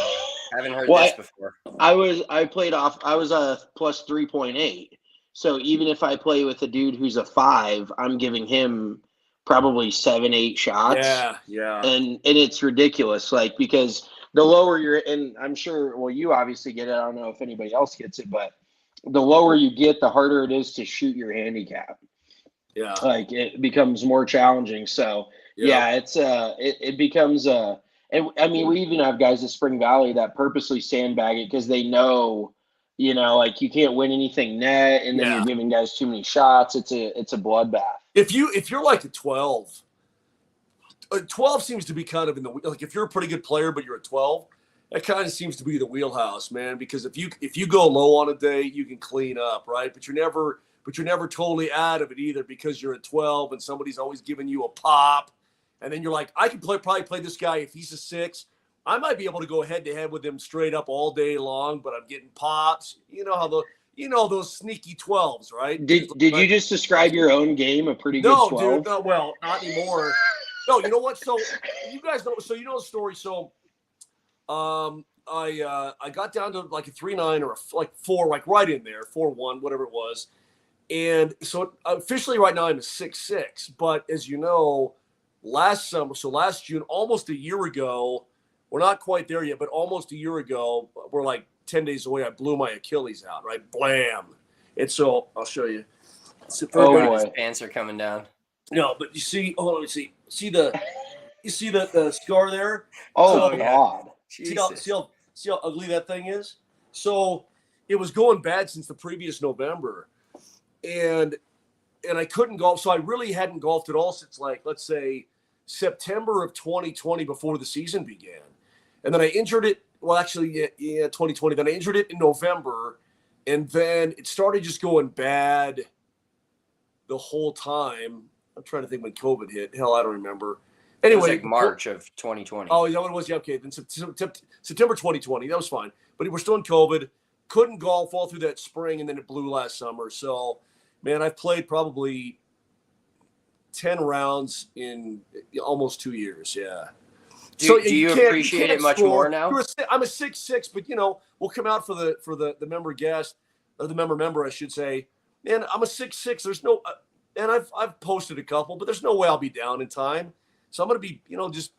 haven't heard this before. I was a plus 3.8. So even if I play with a dude who's a 5, I'm giving him probably 7-8 shots. Yeah. And it's ridiculous, because the lower you're, and I'm sure, well, you obviously get it. I don't know if anybody else gets it, but the lower you get, the harder it is to shoot your handicap. Yeah. It becomes more challenging. So it becomes and I mean, we even have guys at Spring Valley that purposely sandbag it because they know, you can't win anything net, and then you're giving guys too many shots. It's a bloodbath. If you're like a 12 seems to be kind of in the, like, if you're a pretty good player but you're a 12, that kind of seems to be the wheelhouse, man. Because if you go low on a day, you can clean up, right? But you're never totally out of it either, because you're a 12 and somebody's always giving you a pop, and then you're like, I can probably play this guy if he's a 6. I might be able to go head to head with him straight up all day long, but I'm getting pops. Those sneaky 12s, right? Did you just describe your own game a pretty good 12? No, dude. No, well, not anymore. No, you know what? So you guys know. So you know the story. So, I got down to like a 3.9 or like 4, like right in there, 4.1, whatever it was. And so officially right now I'm a 6.6. But as you know, last June, almost a year ago, we're not quite there yet, but almost a year ago, we're like 10 days away, I blew my Achilles out, right? Blam. And so I'll show you. His pants are coming down. No, but you see, hold on, you see the scar there? Oh, God. See how ugly that thing is? So it was going bad since the previous November. And I couldn't golf. So I really hadn't golfed at all since, like, let's say September of 2020, before the season began. And then I injured it. Well, actually, 2020. Then I injured it in November. And then it started just going bad the whole time. I'm trying to think when COVID hit. Hell, I don't remember. Anyway, it was like March of 2020. Oh, yeah, it was. Yeah, okay. Then September 2020. That was fine. But we're still in COVID. Couldn't golf all through that spring, and then it blew last summer. So, man, I've played probably 10 rounds in almost 2 years. Yeah. Do you appreciate it much more now? I'm a 6'6", but we'll come out for the member guest or the member, I should say. Man, I'm a 6'6". There's no, and I've posted a couple, but there's no way I'll be down in time. So I'm gonna be, just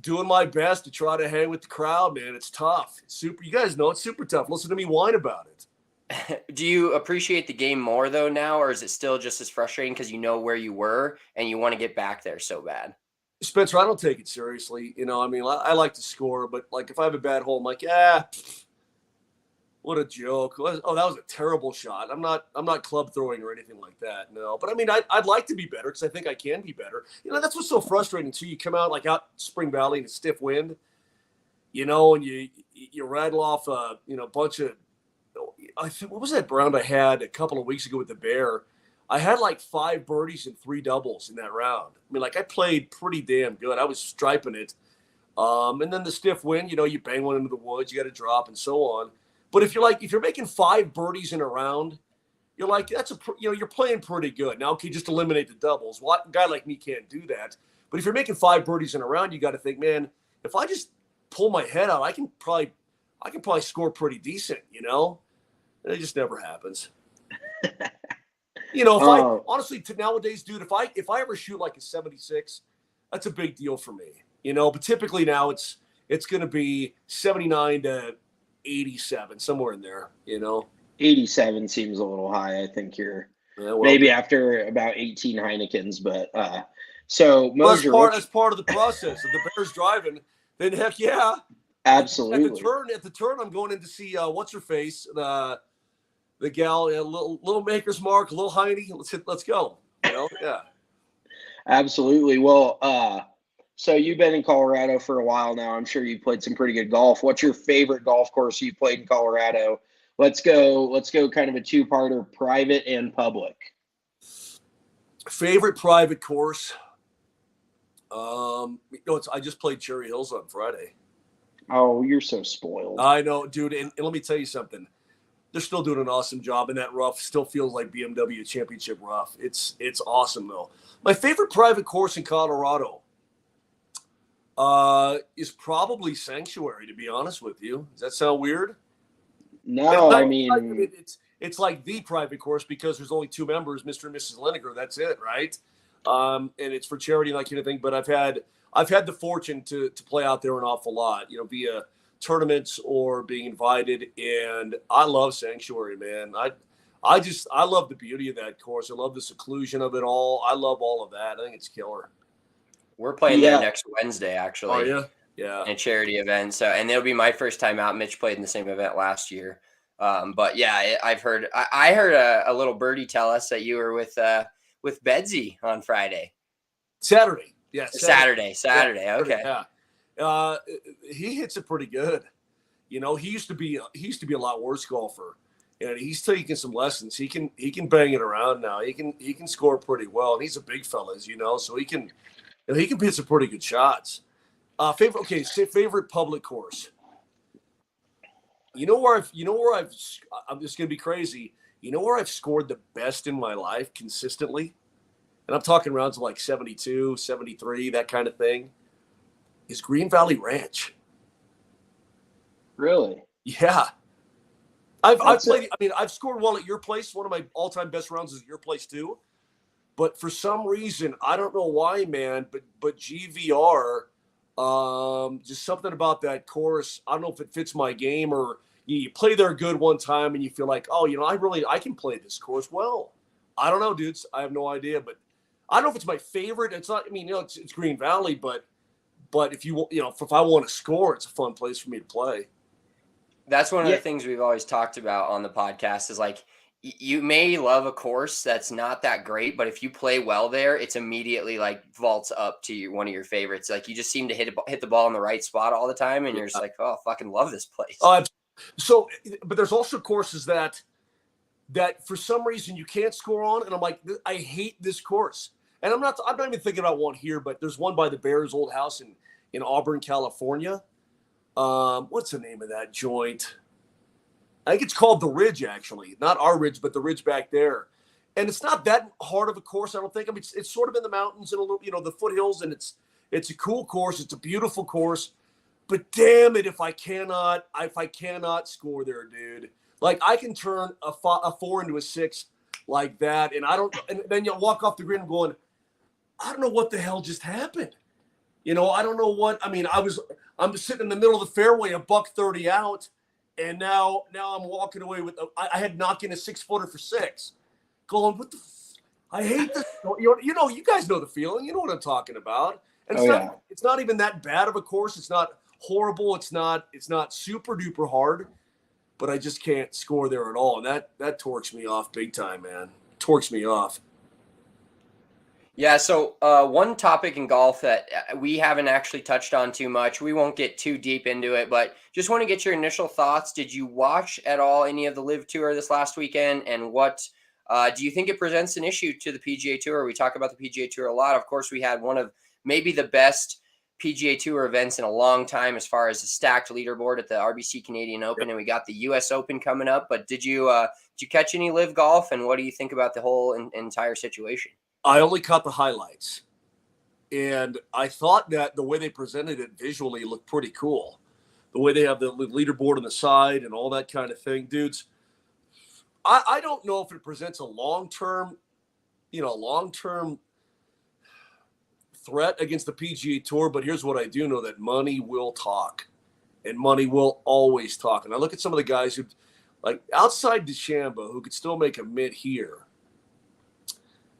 doing my best to try to hang with the crowd, man. It's tough. It's super. You guys know it's super tough. Listen to me whine about it. Do you appreciate the game more though now, or is it still just as frustrating because you know where you were and you want to get back there so bad? Spencer, I don't take it seriously. I like to score, but like if I have a bad hole, I'm like, what a joke. Oh, that was a terrible shot. I'm not club throwing or anything like that. No, but I'd like to be better because I think I can be better. That's what's so frustrating too. You come out like out Spring Valley in a stiff wind, and you rattle off a bunch of. What was that round I had a couple of weeks ago with the Bear? I had like 5 birdies and 3 doubles in that round. I played pretty damn good. I was striping it. And then the stiff wind, you bang one into the woods, you got to drop and so on. But if you're making 5 birdies in a round, you're like, you're playing pretty good. Now, okay, just eliminate the doubles. Well, a guy like me can't do that. But if you're making 5 birdies in a round, you got to think, man, if I just pull my head out, I can probably score pretty decent, And it just never happens. Honestly, nowadays, dude, if I ever shoot like a 76, that's a big deal for me, But typically now it's going to be 79 to 87, somewhere in there, 87 seems a little high. I think you're maybe after about 18 Heinekens, but so Moser, that's part of the process. If the Bears driving, then heck yeah, absolutely. At the turn, I'm going in to see what's her face, the gal, little Maker's Mark, little Heine. Let's go. Yeah. Absolutely. Well, so you've been in Colorado for a while now. I'm sure you played some pretty good golf. What's your favorite golf course you played in Colorado? Let's go kind of a 2-parter, private and public. Favorite private course. I just played Cherry Hills on Friday. Oh, you're so spoiled. I know, dude. And let me tell you something. They're still doing an awesome job, and that rough still feels like BMW Championship rough. It's awesome, though. My favorite private course in Colorado is probably Sanctuary, to be honest with you. Does that sound weird? No, it's like the private course because there's only 2 members, Mr. and Mrs. Lineker. That's it, right? And it's for charity and that kind of thing. But I've had the fortune to play out there an awful lot, via tournaments or being invited, and I love Sanctuary, man. I love the beauty of that course. I love the seclusion of it all. I love all of that. I think it's killer. We're playing there next Wednesday, actually. Oh yeah, yeah. In a charity event. So, and it'll be my first time out. Mitch played in the same event last year. But yeah, I've heard. I heard a little birdie tell us that you were with Bedsy on Friday. Saturday. Yeah. Saturday. Okay. Yeah. He hits it pretty good. He used to be a lot worse golfer, and he's taking some lessons. He can bang it around now. He can score pretty well, and he's a big fella, as you know, so he can hit some pretty good shots. Favorite public course. I'm just gonna be crazy. Where I've scored the best in my life consistently, and I'm talking rounds of like 72, 73, that kind of thing, is Green Valley Ranch. Really? Yeah. I've played. I've scored well at your place. One of my all-time best rounds is at your place too. But for some reason, I don't know why, man. But GVR, just something about that course. I don't know if it fits my game, or you play there good one time and you feel like, oh, I can play this course well. I don't know, dudes. I have no idea, but I don't know if it's my favorite. It's not. It's Green Valley, but if if I want to score, it's a fun place for me to play. That's one of the things we've always talked about on the podcast is like, you may love a course that's not that great, but if you play well there, it's immediately like vaults up to one of your favorites. Like you just seem to hit the ball in the right spot all the time. And you're just like, oh, I fucking love this place. But there's also courses that for some reason you can't score on. And I'm like, I hate this course. And I'm not even thinking about one here, but there's one by the Bears' old house in Auburn, California. What's the name of that joint? I think it's called the Ridge, actually. Not our Ridge, but the Ridge back there. And it's not that hard of a course, I don't think. It's sort of in the mountains and a little, the foothills, and It's a cool course. It's a beautiful course. But damn it, if I cannot score there, dude. Like I can turn a 4 into a 6 like that, and then you'll walk off the green going, I don't know what the hell just happened. I don't know what. I mean, I'm sitting in the middle of the fairway, a $130 out, and now I'm walking away with. I had knocked in a 6-footer for 6, going, what the. I hate this. You guys know the feeling. You know what I'm talking about. And it's not even that bad of a course. It's not horrible. It's not super duper hard, but I just can't score there at all. And that torques me off big time, man. Torques me off. Yeah, so one topic in golf that we haven't actually touched on too much, we won't get too deep into it, but just want to get your initial thoughts. Did you watch at all any of the Live Tour this last weekend? And what do you think it presents an issue to the PGA Tour? We talk about the PGA Tour a lot. Of course, we had one of maybe the best PGA Tour events in a long time as far as a stacked leaderboard at the RBC Canadian Open, and we got the US Open coming up. But did you catch any Live golf, and what do you think about the whole entire situation? I only caught the highlights, and I thought that the way they presented it visually looked pretty cool. The way they have the leaderboard on the side and all that kind of thing, dudes. I don't know if it presents a long-term threat against the PGA Tour, but here's what I do know, that money will talk, and money will always talk. And I look at some of the guys who, like outside DeChambeau, who could still make a mid here.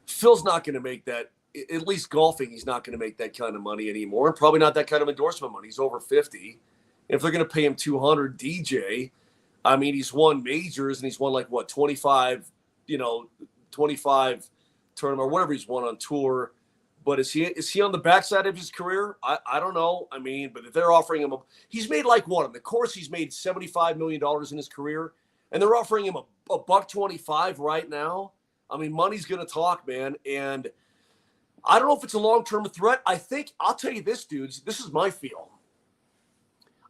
Phil's not going to make that, at least golfing, he's not going to make that kind of money anymore. And probably not that kind of endorsement money. He's over 50. If they're going to pay him 200, DJ, I mean, he's won majors and he's won 25 tournament or whatever he's won on tour. But is he on the backside of his career? I don't know. I mean, but if they're offering him he's made on the course, he's made $75 million in his career, and they're offering him a $125 right now. I mean, money's going to talk, man. And I don't know if it's a long-term threat. I think, I'll tell you this, dudes, this is my feel.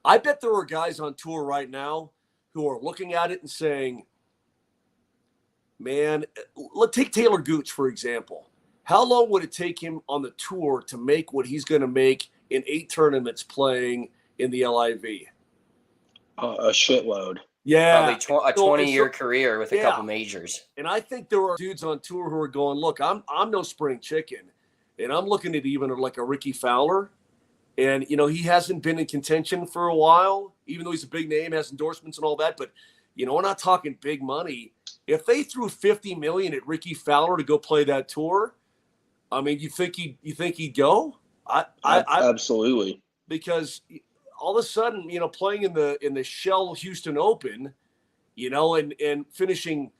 I bet there are guys on tour right now who are looking at it and saying, man, let's take Taylor Gooch, for example. How long would it take him on the tour to make what he's going to make in 8 tournaments playing in the LIV? A shitload. Yeah. Probably a 20-year career with a couple majors. And I think there are dudes on tour who are going, look, I'm no spring chicken. And I'm looking at even like a Ricky Fowler. And, he hasn't been in contention for a while, even though he's a big name, has endorsements and all that. But, we're not talking big money. If they threw $50 million at Ricky Fowler to go play that tour, I mean, you think he'd go? Absolutely. Because all of a sudden, playing in the Shell Houston Open, and finishing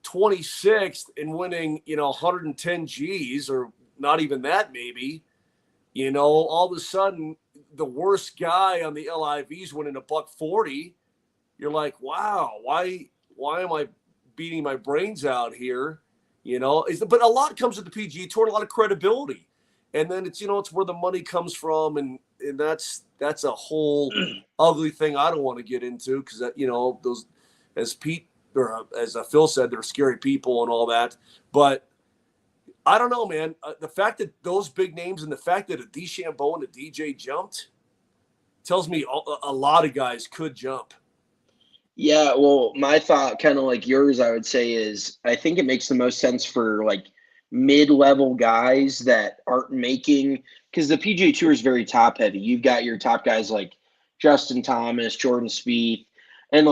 26th and winning, 110 G's or not even that maybe, all of a sudden the worst guy on the LIV's winning a $140. You're like, wow, why am I beating my brains out here? But a lot comes with the PGA Tour, a lot of credibility. And then it's, it's where the money comes from. And that's a whole ugly thing I don't want to get into because, those, as Pete or as Phil said, they're scary people and all that. But I don't know, man. The fact that those big names and the fact that a DeChambeau and a DJ jumped tells me a lot of guys could jump. Yeah, well, my thought, kind of like yours, I would say, is I think it makes the most sense for mid-level guys that aren't making, because the PGA Tour is very top heavy. You've got your top guys like Justin Thomas, Jordan Spieth, and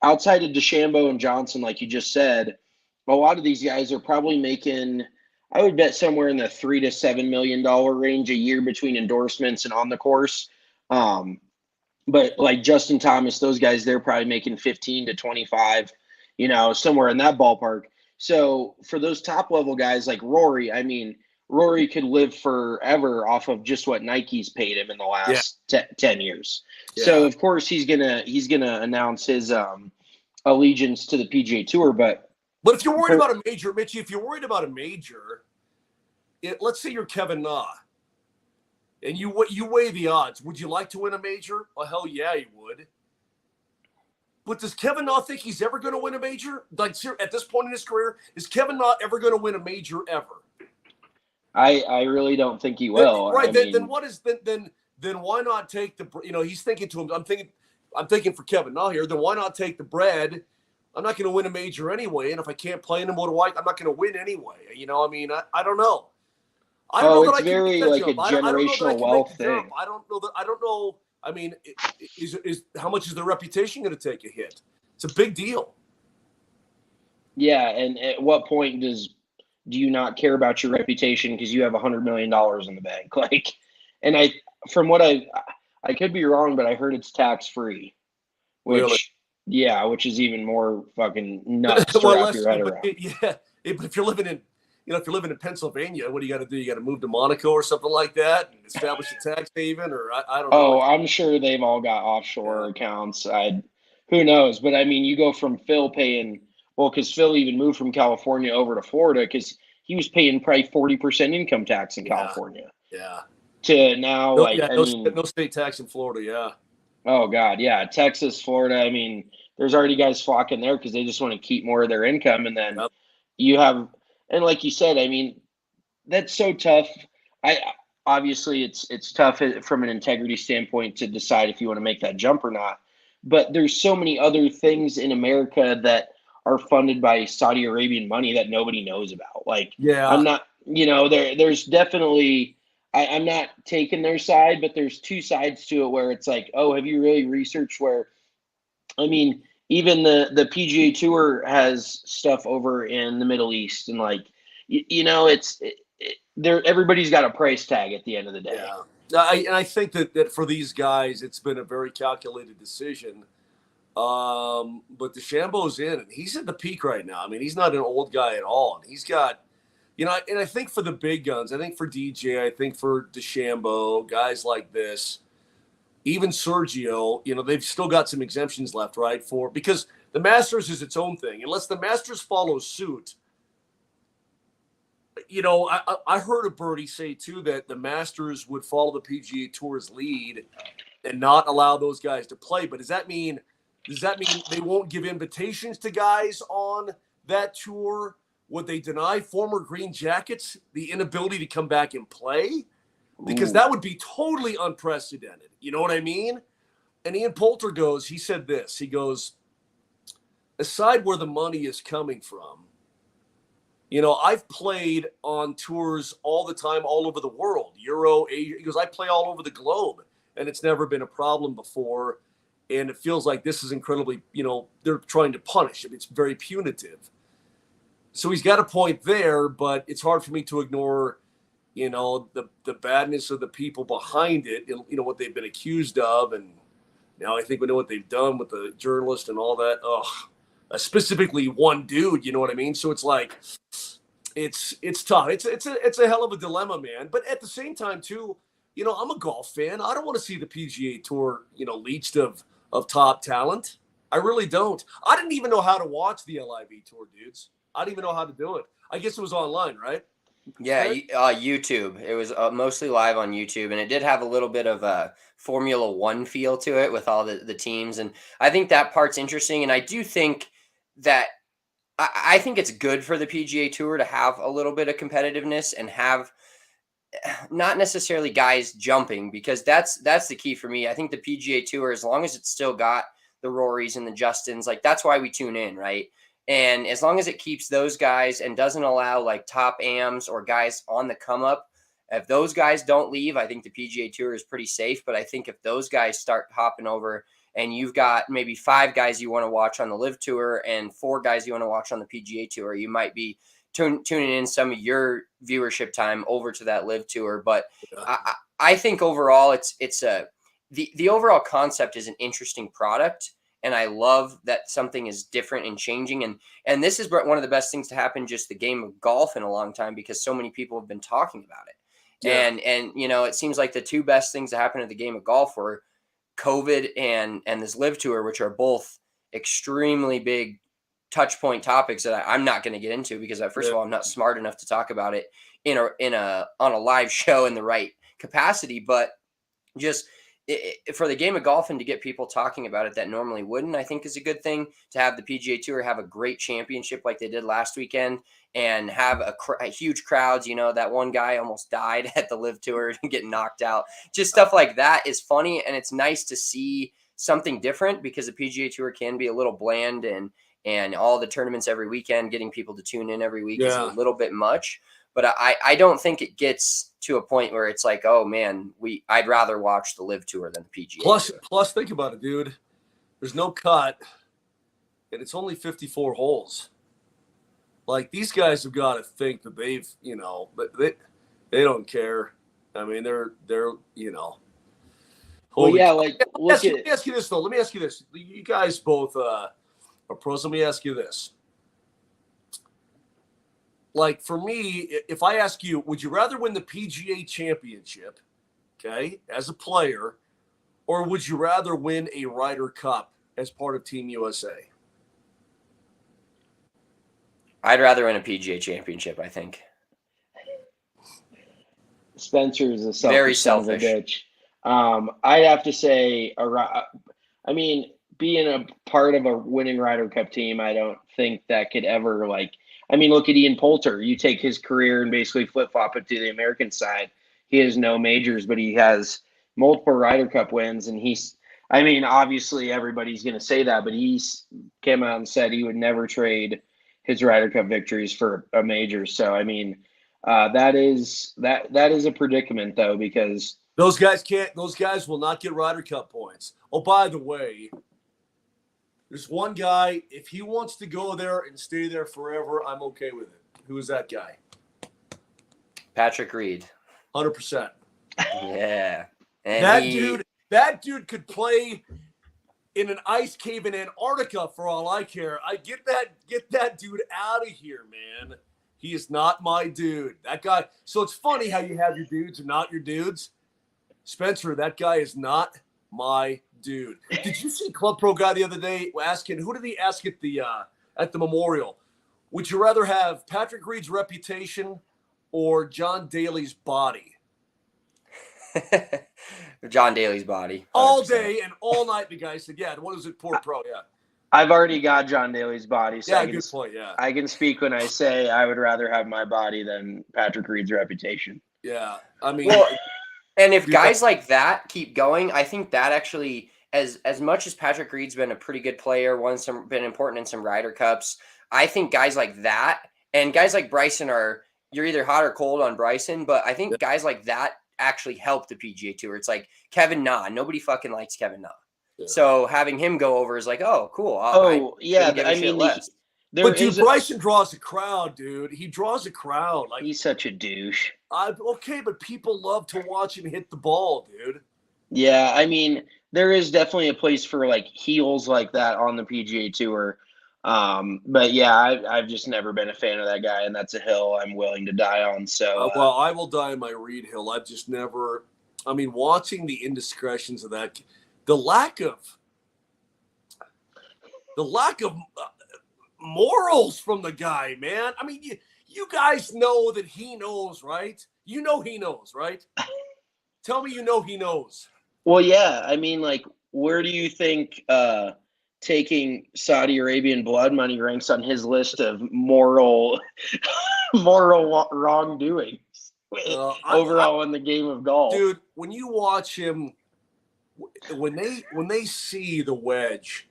outside of DeChambeau and Johnson, like you just said, a lot of these guys are probably making, I would bet, somewhere in the $3 to $7 million range a year between endorsements and on the course. But like Justin Thomas, those guys, they're probably making 15 to 25, somewhere in that ballpark. So for those top level guys like Rory, I mean, Rory could live forever off of just what Nike's paid him in the last 10 years. Yeah. So of course he's gonna announce his allegiance to the PGA Tour. But if you're worried about a major, Mitchie, if you're worried about a major, let's say you're Kevin Na. And you weigh the odds. Would you like to win a major? Well, hell yeah, you would. But does Kevin Na think he's ever going to win a major? At this point in his career, is Kevin Na ever going to win a major ever? I really don't think he will. Right. I Then mean, what is then why not take the, he's thinking to him, I'm thinking for Kevin now here, then why not take the bread? I'm not going to win a major anyway. And if I can't play in them, what do I'm not going to win anyway. I don't know. I don't know oh, that it's I can make very that like a jump. I don't know that I generational can make the wealth jump. thing. I don't know that. I don't know. I mean, is how much is their reputation going to take a hit? It's a big deal. Yeah, and at what point do you not care about your reputation because you have $100 million in the bank? Like, and from what I could be wrong, but I heard it's tax free, Really. which is even more fucking nuts to Well, wrap less, your head but around. but if you're living in, if you're living in Pennsylvania, what do you got to do? You got to move to Monaco or something like that and establish a tax haven, or I don't know. Oh, I'm sure they've all got offshore Yeah. accounts. Who knows? But I mean, you go from Phil paying, well, because Phil even moved from California over to Florida because he was paying probably 40% income tax in Yeah. California Yeah. to now, No, like, yeah. I No, mean, no state tax in Florida. Yeah. oh God, yeah, Texas, Florida. I mean, there's already guys flocking there because they just want to keep more of their income, and then Yep. you have, and like you said, I mean, that's so tough. I obviously it's tough from an integrity standpoint to decide if you want to make that jump or not. But there's so many other things in America that are funded by Saudi Arabian money that nobody knows about. Like I'm Yeah. not, there's definitely I'm not taking their side, but there's two sides to it where it's like, oh, have you really researched where I mean, even the PGA Tour has stuff over in the Middle East, and like, there everybody's got a price tag at the end of the day. Yeah. And I think that for these guys, it's been a very calculated decision. But DeChambeau's in, and he's at the peak right now. I mean, he's not an old guy at all. And he's got, and I think for the big guns, I think for DJ, I think for DeChambeau, guys like this, even Sergio, they've still got some exemptions left, right? Because the Masters is its own thing. Unless the Masters follow suit, I heard a birdie say too that the Masters would follow the PGA Tour's lead and not allow those guys to play. But does that mean they won't give invitations to guys on that tour? Would they deny former Green Jackets the inability to come back and play? Because Ooh. that would be totally unprecedented. You know what I mean? And Ian Poulter he said this. He goes, aside where the money is coming from, I've played on tours all the time, all over the world, Euro, Asia. He goes, I play all over the globe, and it's never been a problem before. And it feels like this is incredibly, they're trying to punish him. It's very punitive. So he's got a point there, but it's hard for me to ignore, the badness of the people behind it, what they've been accused of. And now I think we know what they've done with the journalist and all that. Specifically one dude, you know what I mean? So it's like, it's tough. It's a hell of a dilemma, man. But at the same time, too, I'm a golf fan. I don't want to see the PGA Tour, leached of top talent. I really don't. I didn't even know how to watch the LIV Tour, dudes. I didn't even know how to do it. I guess it was online, right? Yeah, YouTube. It was mostly live on YouTube, and it did have a little bit of a Formula One feel to it with all the teams, and I think that part's interesting. And I do think that I think it's good for the PGA Tour to have a little bit of competitiveness and have not necessarily guys jumping, because that's the key for me. I think the PGA Tour, as long as it's still got the Rorys and the Justins, like that's why we tune in, right? And as long as it keeps those guys and doesn't allow like top AMs or guys on the come up, if those guys don't leave, I think the PGA Tour is pretty safe. But I think if those guys start hopping over and you've got maybe 5 guys you want to watch on the Live Tour and 4 guys you want to watch on the PGA Tour, you might be tuning in some of your viewership time over to that Live Tour. But I think overall the overall concept is an interesting product. And I love that something is different and changing. And this is one of the best things to happen, just the game of golf in a long time, because so many people have been talking about it. Yeah. And it seems like the 2 best things to happen to the game of golf were COVID and this Live Tour, which are both extremely big touch point topics that I'm not going to get into because first of all, I'm not smart enough to talk about it on a live show in the right capacity, but just for the game of golf and to get people talking about it that normally wouldn't, I think is a good thing to have the PGA Tour have a great championship like they did last weekend and have a huge crowds. You know, that one guy almost died at the Live Tour and getting knocked out. Just stuff like that is funny, and it's nice to see something different because the PGA Tour can be a little bland and all the tournaments every weekend, getting people to tune in every week is a little bit much. But I don't think it gets to a point where it's like, oh man, I'd rather watch the Live Tour than the PGA Tour. Plus, think about it, dude. There's no cut, and it's only 54 holes. Like, these guys have got to think that they've, but they don't care. I mean, they're Well, yeah, like let me ask you this though. Let me ask you this. You guys both are pros. Let me ask you this. Like, for me, if I ask you, would you rather win the PGA Championship, okay, as a player, or would you rather win a Ryder Cup as part of Team USA? I'd rather win a PGA Championship, I think. Spencer is a Very selfish son of a selfish. bitch. I'd have to say, being a part of a winning Ryder Cup team, I don't think that could ever, look at Ian Poulter. You take his career and basically flip-flop it to the American side. He has no majors, but he has multiple Ryder Cup wins, and obviously everybody's going to say that, but he's came out and said he would never trade his Ryder Cup victories for a major. So, that is a predicament, though, because those guys will not get Ryder Cup points. Oh, by the way, there's one guy, if he wants to go there and stay there forever, I'm okay with it. Who is that guy? Patrick Reed. 100%. Yeah. And that dude could play in an ice cave in Antarctica for all I care. I get that dude out of here, man. He is not my dude. That guy. So it's funny how you have your dudes and not your dudes. Spencer, that guy is not my dude. Did you see Club Pro guy the other day asking, who did he ask at the memorial? Would you rather have Patrick Reed's reputation or John Daly's body? John Daly's body. 100%. All day and all night, the guy said, yeah, what was it, poor pro, yeah. I've already got John Daly's body, so yeah, good point, yeah. I can speak when I say I would rather have my body than Patrick Reed's reputation. Yeah, I mean... Well, and if guys like that keep going, I think that actually, as much as Patrick Reed's been a pretty good player, been important in some Ryder Cups, I think guys like that and guys like Bryson you're either hot or cold on Bryson, but I think guys like that actually help the PGA Tour. It's like Kevin Na. Nobody fucking likes Kevin Na. Yeah. So having him go over is like, oh, cool. Bryson draws a crowd, dude. He draws a crowd. Like, he's such a douche. Okay, but people love to watch him hit the ball, dude. Yeah, there is definitely a place for heels like that on the PGA Tour. But yeah, I've just never been a fan of that guy, and that's a hill I'm willing to die on. So, well, I will die on my Reed hill. I've just never. Watching the indiscretions of that, the lack of morals from the guy, man. You guys know that he knows, right? You know he knows, right? Tell me he knows. Well, yeah. Where do you think taking Saudi Arabian blood money ranks on his list of moral wrongdoings overall in the game of golf? Dude, when you watch him, when they see the wedge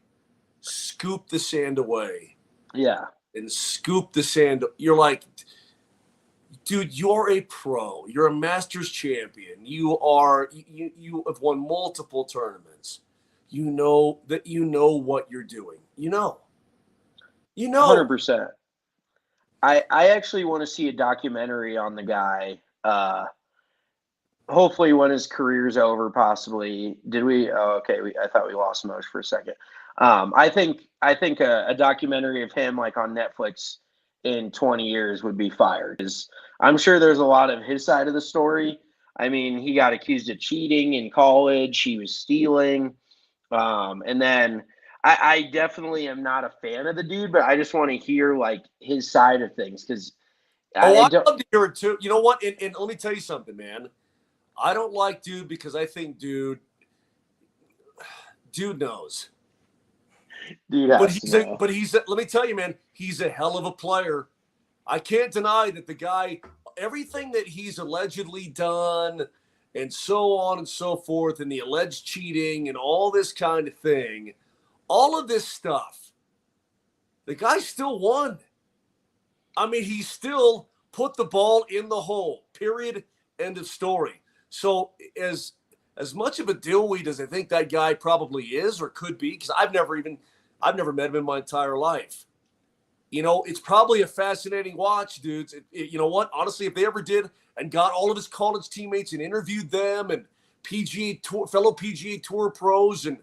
scoop the sand away, and scoop the sand, you're like, dude, you're a pro. You're a Masters champion. You have won multiple tournaments. You know what you're doing. You know. 100%. I actually want to see a documentary on the guy. Hopefully when his career's over, possibly. Did we? Oh, okay. I thought we lost Moj for a second. I think a documentary of him on Netflix in 20 years would be fire. I'm sure there's a lot of his side of the story. He got accused of cheating in college. He was stealing. And then I definitely am not a fan of the dude, but I just want to hear his side of things because I'd love to hear it too. You know what? And let me tell you something, man. I don't like dude because I think dude Dude knows. Dude But has to know. let me tell you, man, he's a hell of a player. I can't deny that the guy, everything that he's allegedly done and so on and so forth, and the alleged cheating and all this kind of thing, all of this stuff, the guy still won. I mean, he still put the ball in the hole, period, end of story. So as much of a dillweed as I think that guy probably is or could be, because I've never met him in my entire life. You know, it's probably a fascinating watch, dudes. You know what? Honestly, if they ever did and got all of his college teammates and interviewed them and fellow PGA Tour pros, and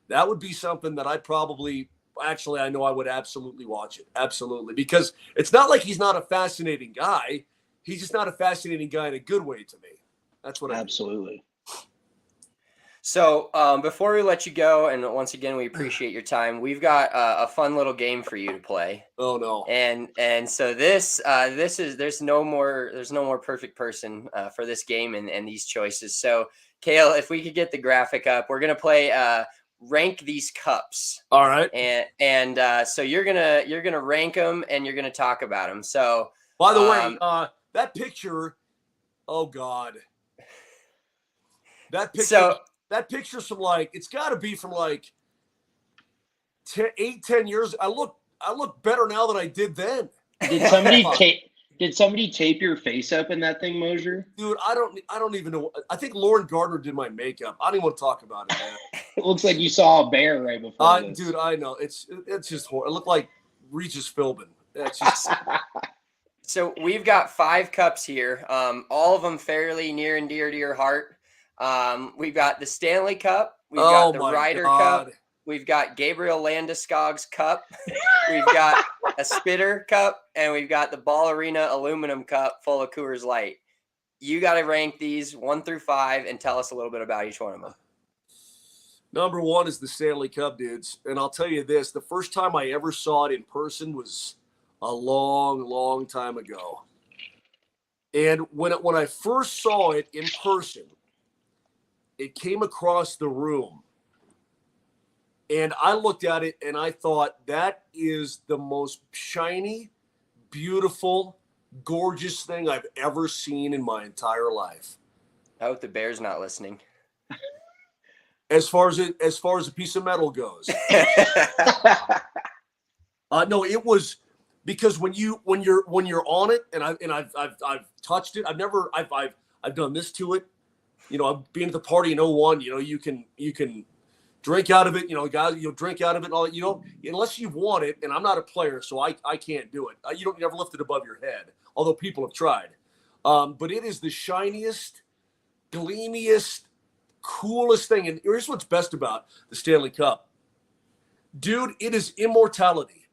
that would be something that I know I would absolutely watch it. Absolutely. Because it's not like he's not a fascinating guy. He's just not a fascinating guy in a good way to me. That's what Absolutely. So before we let you go, and once again, we appreciate your time. We've got a fun little game for you to play. Oh no! And so there's no more perfect person for this game and these choices. So Kale, if we could get the graphic up, we're gonna play rank these cups. All right. And so you're gonna rank them and you're gonna talk about them. So by the way, that picture, oh God, that picture. So. That picture's from it's got to be from 10 years. I look better now than I did then. Did somebody tape your face up in that thing, Moser? Dude, I don't even know. I think Lauren Gardner did my makeup. I don't even want to talk about it, man. It looks like you saw a bear right before this. Dude, I know. It's just horrible. It looked like Regis Philbin. It's just. So we've got 5 cups here. All of them fairly near and dear to your heart. We've got the Stanley Cup. We've got the Ryder Cup. We've got Gabriel Landeskog's Cup. We've got a Spitter Cup, and we've got the Ball Arena Aluminum Cup full of Coors Light. You got to rank these 1 through 5 and tell us a little bit about each one of them. Number 1 is the Stanley Cup, dudes. And I'll tell you this, the first time I ever saw it in person was a long, long time ago. And when I first saw it in person, it came across the room. And I looked at it and I thought, that is the most shiny, beautiful, gorgeous thing I've ever seen in my entire life. I hope the Bear's not listening. As far as a piece of metal goes. No, it was because when you're on it, and I've touched it. I've done this to it. You know, being at the party in 01, you know, you can drink out of it, you know, guys, you'll drink out of it and all that, you know, unless you've won it, and I'm not a player, so I can't do it. You never lift it above your head, although people have tried. But it is the shiniest, gleamiest, coolest thing. And here's what's best about the Stanley Cup. Dude, it is immortality.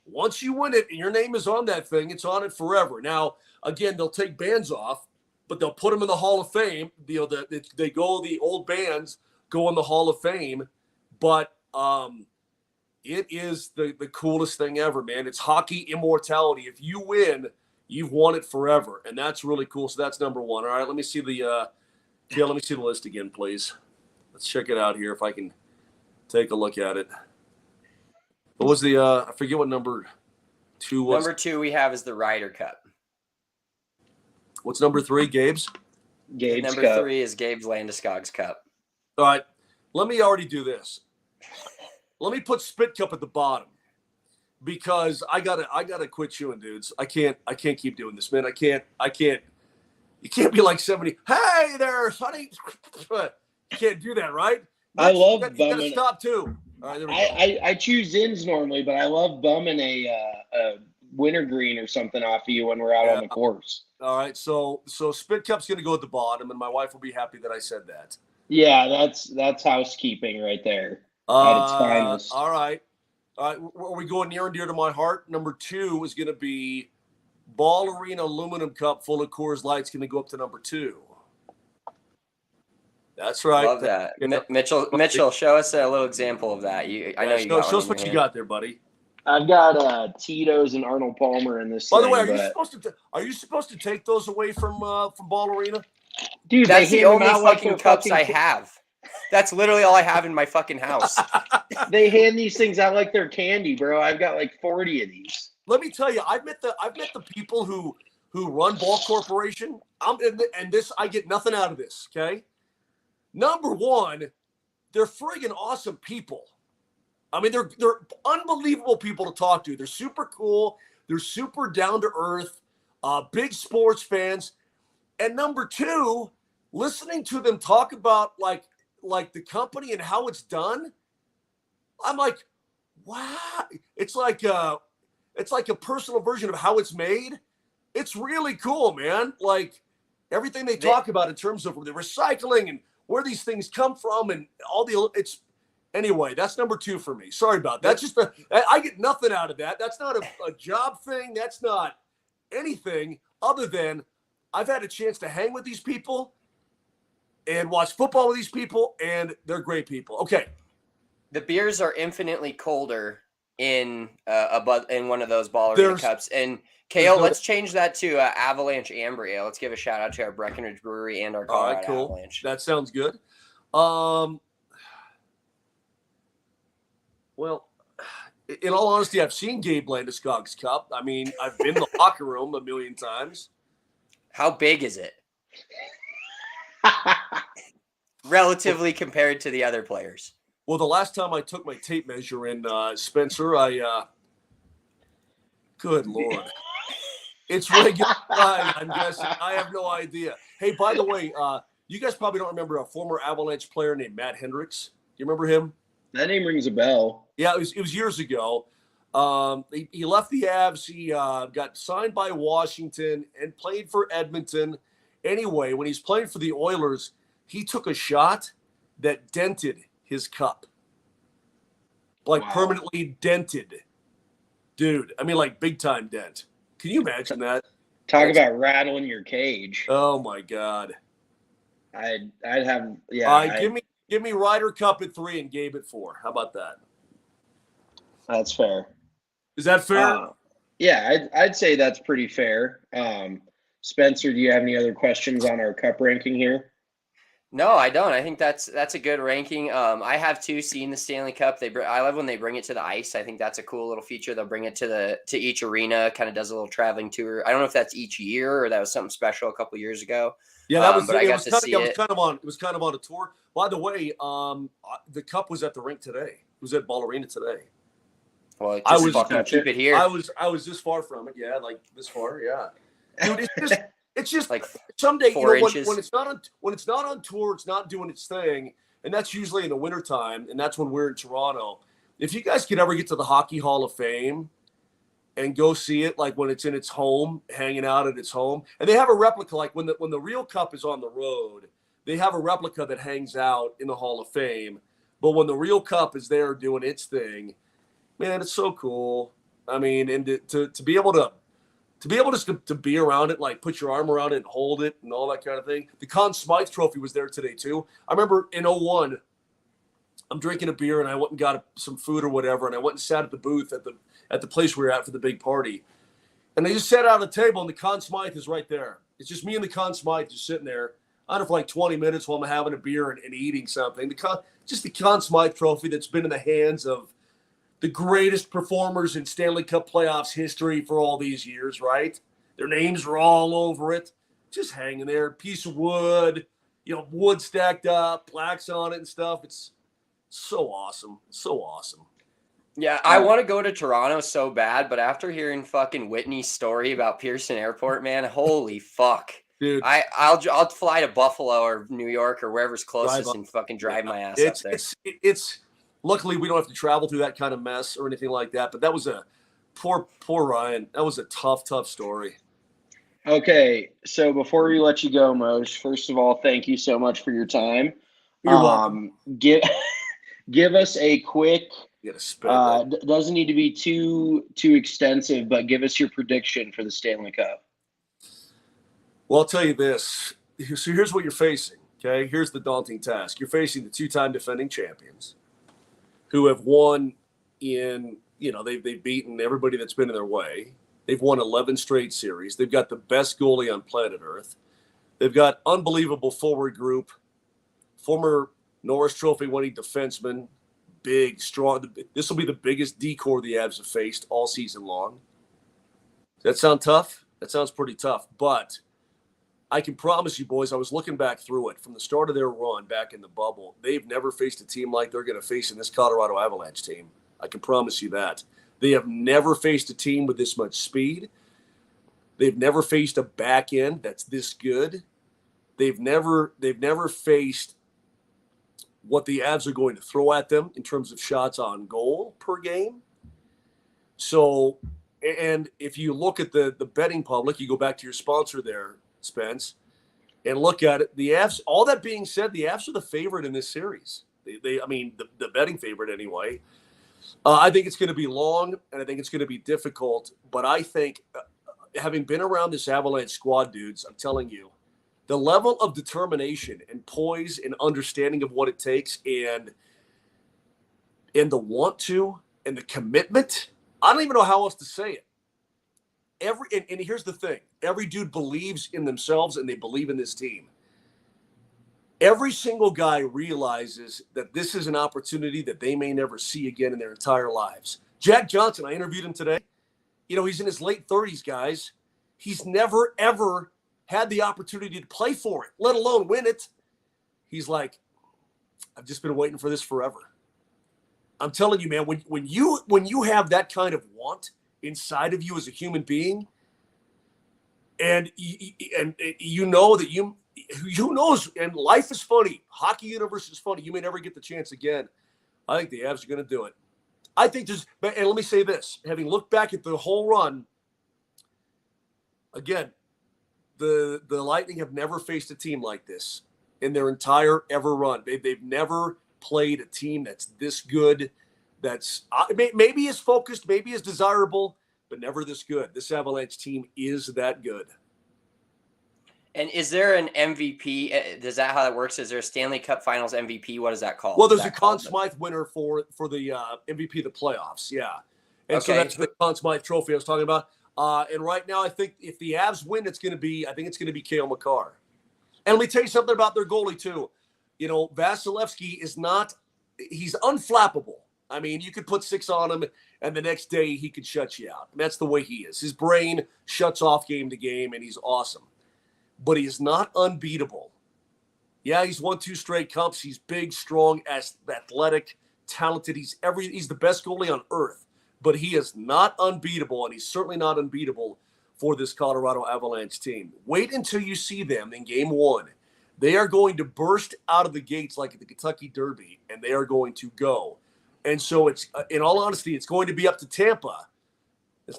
Once you win it and your name is on that thing, it's on it forever. Now, again, they'll take bands off, but they'll put them in the Hall of Fame. You know, the old bands go in the Hall of Fame. But it is the coolest thing ever, man. It's hockey immortality. If you win, you've won it forever, and that's really cool. So that's number 1. All right, let me see the list again, please. Let's check it out here if I can take a look at it. What was the I forget what number 2 was. Number 2 we have is the Ryder Cup. What's number 3, Gabe's? Number Cup. 3 is Gabe's Landeskog's Cup. All right, let me already do this. Let me put Spit Cup at the bottom because I gotta quit chewing, dudes. I can't keep doing this, man. I can't. You can't be like 70. Hey there, honey. You can't do that, right? I love bumming. You gotta stop too. All right, there we go. I choose ins normally, but I love bumming a wintergreen or something off of you when we're out on the course. All right, so Spit Cup's gonna go at the bottom, and my wife will be happy that I said that. Yeah, that's housekeeping right there at its finest. All right. Are we going near and dear to my heart? Number 2 is going to be Ball Arena Aluminum Cup full of Coors Light's going to go up to number 2. That's right. Love that. Mitchell, show us a little example of that. I know you got show us what you got there, buddy. I've got Tito's and Arnold Palmer in this. By the way, are you supposed to take those away from Ball Arena? Dude, that's the only fucking cups I have. That's literally all I have in my fucking house. They hand these things out like they're candy, bro. I've got like 40 of these. Let me tell you, I've met the people who run Ball Corporation. And this, I get nothing out of this. Okay, number one, they're friggin' awesome people. I mean, they're unbelievable people to talk to. They're super cool. They're super down to earth. Big sports fans. And number two, listening to them talk about like the company and how it's done, I'm like, wow. It's like a personal version of how it's made. It's really cool, man. Like everything they talk about in terms of the recycling and where these things come from and all it's anyway, that's number two for me. Sorry about that. That's just I get nothing out of that. That's not a job thing. That's not anything other than I've had a chance to hang with these people and watch football with these people, and they're great people. Okay. The beers are infinitely colder in one of those Ballerina cups. And Kale, let's change that to Avalanche Amber Ale. Let's give a shout out to our Breckenridge Brewery and our Colorado cool. Avalanche. That sounds good. Well, in all honesty, I've seen Gabe Landeskog's cup. I mean, I've been in the locker room a million times. How big is it? Relatively compared to the other players. Well, the last time I took my tape measure in Spencer, good Lord. It's regular. I'm guessing. I have no idea. Hey, by the way, you guys probably don't remember a former Avalanche player named Matt Hendricks. Do you remember him? That name rings a bell. Yeah, it was years ago. He left the Avs. He got signed by Washington and played for Edmonton. Anyway, when he's playing for the Oilers, he took a shot that dented his cup. Like permanently dented. Dude, I mean like big time dent. Can you imagine that? Talk about rattling your cage. Oh my God. I'd have give me Ryder Cup at 3 and Gabe at 4. How about that? That's fair. Is that fair? Yeah, I'd say that's pretty fair. Spencer, do you have any other questions on our cup ranking here? No, I don't. I think that's a good ranking. I have too seen the Stanley Cup. I love when they bring it to the ice. I think that's a cool little feature. They'll bring it to each arena. Kind of does a little traveling tour. I don't know if that's each year or that was something special a couple years ago. Yeah, that was. But I got to see it. It was kind of on a tour. By the way, the cup was at the rink today. It was at Ballerina today. Well, just fucking keep it here. I was this far from it. Yeah, like this far. Yeah, dude, it's just like someday, 4 inches. when it's not on tour, it's not doing its thing, and that's usually in the wintertime, and that's when we're in Toronto. If you guys could ever get to the Hockey Hall of Fame and go see it, like when it's in its home, hanging out at its home, and they have a replica, like when the real cup is on the road, they have a replica that hangs out in the Hall of Fame. But when the real cup is there doing its thing, man, it's so cool. I mean, and to be able to be around it, like put your arm around it and hold it and all that kind of thing. The Conn Smythe Trophy was there today too. I remember in 2001, I'm drinking a beer and I went and got some food or whatever, and I went and sat at the booth at the place we were at for the big party. And they just sat out at the table, and the Conn Smythe is right there. It's just me and the Conn Smythe just sitting there. I don't know, for like 20 minutes while I'm having a beer and eating something. The Conn Smythe Trophy that's been in the hands of the greatest performers in Stanley Cup playoffs history for all these years, right? Their names were all over it. Just hanging there, piece of wood, wood stacked up, plaques on it and stuff. It's so awesome. So awesome. Yeah, I want to go to Toronto so bad, but after hearing fucking Whitney's story about Pearson Airport, man, holy fuck. Dude, I'll fly to Buffalo or New York or wherever's closest and fucking drive my ass up there. It's luckily we don't have to travel through that kind of mess or anything like that. But that was a poor Ryan. That was a tough story. Okay, so before we let you go, Moj, first of all, thank you so much for your time. You're welcome. Give us a quick. You gotta spend it. Doesn't need to be too extensive, but give us your prediction for the Stanley Cup. Well, I'll tell you this. So here's what you're facing, okay? Here's the daunting task. You're facing the 2-time defending champions who have won in, they've beaten everybody that's been in their way. They've won 11 straight series. They've got the best goalie on planet Earth. They've got unbelievable forward group, former Norris Trophy winning defenseman, big, strong. This will be the biggest decor the Avs have faced all season long. Does that sound tough? That sounds pretty tough. But I can promise you, boys, I was looking back through it from the start of their run back in the bubble. They've never faced a team like they're going to face in this Colorado Avalanche team. I can promise you that. They have never faced a team with this much speed. They've never faced a back end that's this good. They've never faced what the Avs are going to throw at them in terms of shots on goal per game. So, and if you look at the betting public, you go back to your sponsor there, Spence, and look at it. The Avs, all that being said, the Avs are the favorite in this series. I mean, the betting favorite anyway. I think it's going to be long, and I think it's going to be difficult. But I think, having been around this Avalanche squad, dudes, I'm telling you, the level of determination and poise and understanding of what it takes and the want to and the commitment, I don't even know how else to say it. And here's the thing. Every dude believes in themselves and they believe in this team. Every single guy realizes that this is an opportunity that they may never see again in their entire lives. Jack Johnson, I interviewed him today. You know, he's in his late 30s, guys. He's never, ever had the opportunity to play for it, let alone win it. He's like, I've just been waiting for this forever. I'm telling you, man, when you have that kind of want inside of you as a human being, and you know that who knows, and life is funny, hockey universe is funny, you may never get the chance again. I think the Avs are going to do it. I think and let me say this, having looked back at the whole run, again, the Lightning have never faced a team like this in their entire ever run. They've never played a team that's this good, that's maybe as focused, maybe as desirable, but never this good. This Avalanche team is that good. And is there an MVP? Is that how that works? Is there a Stanley Cup Finals MVP? What is that called? Well, there's a Conn Smythe winner for the MVP of the playoffs, yeah. And so that's the Conn Smythe trophy I was talking about. And right now, I think if the Avs win, it's going to be Cale Makar. And let me tell you something about their goalie too. You know, Vasilevsky he's unflappable. I mean, you could put 6 on him, and the next day he could shut you out. And that's the way he is. His brain shuts off game to game, and he's awesome. But he is not unbeatable. Yeah, he's won 2 straight cups. He's big, strong, athletic, talented. He's the best goalie on earth. But he is not unbeatable, and he's certainly not unbeatable for this Colorado Avalanche team. Wait until you see them in Game 1. They are going to burst out of the gates like at the Kentucky Derby, and they are going to go. And so it's, in all honesty, it's going to be up to Tampa. It's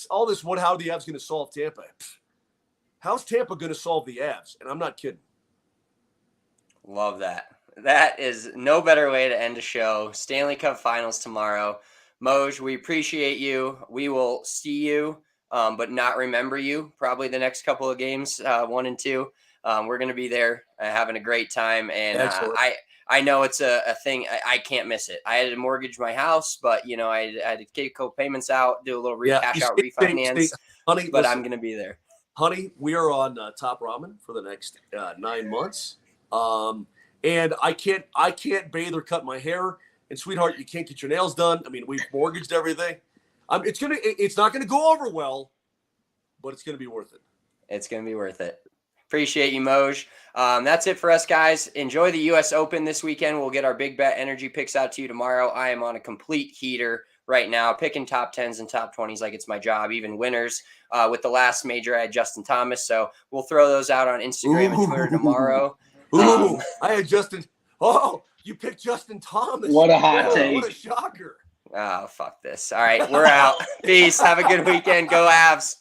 all this, how are the Avs going to solve Tampa? How's Tampa going to solve the Avs? And I'm not kidding. Love that. That is no better way to end a show. Stanley Cup Finals tomorrow. Moj, we appreciate you. We will see you, but not remember you. Probably the next couple of games, 1 and 2. We're going to be there having a great time. And I know it's a thing. I can't miss it. I had to mortgage my house, but, you know, I had to take co-payments out, do a little refinance. Honey, but listen, I'm going to be there. Honey, we are on Top Ramen for the next 9 months. And I can't bathe or cut my hair. And sweetheart, you can't get your nails done. I mean, we've mortgaged everything. It's not gonna go over well, but it's gonna be worth it. It's gonna be worth it. Appreciate you, Moj. That's it for us, guys. Enjoy the U.S. Open this weekend. We'll get our big bet energy picks out to you tomorrow. I am on a complete heater right now, picking top 10s and top 20s like it's my job, even winners. With the last major, I had Justin Thomas, so we'll throw those out on Instagram and Twitter tomorrow. I had Justin. Oh, you picked Justin Thomas. What a hot take. What a shocker. Oh, fuck this. All right, we're out. Peace. Have a good weekend. Go Avs.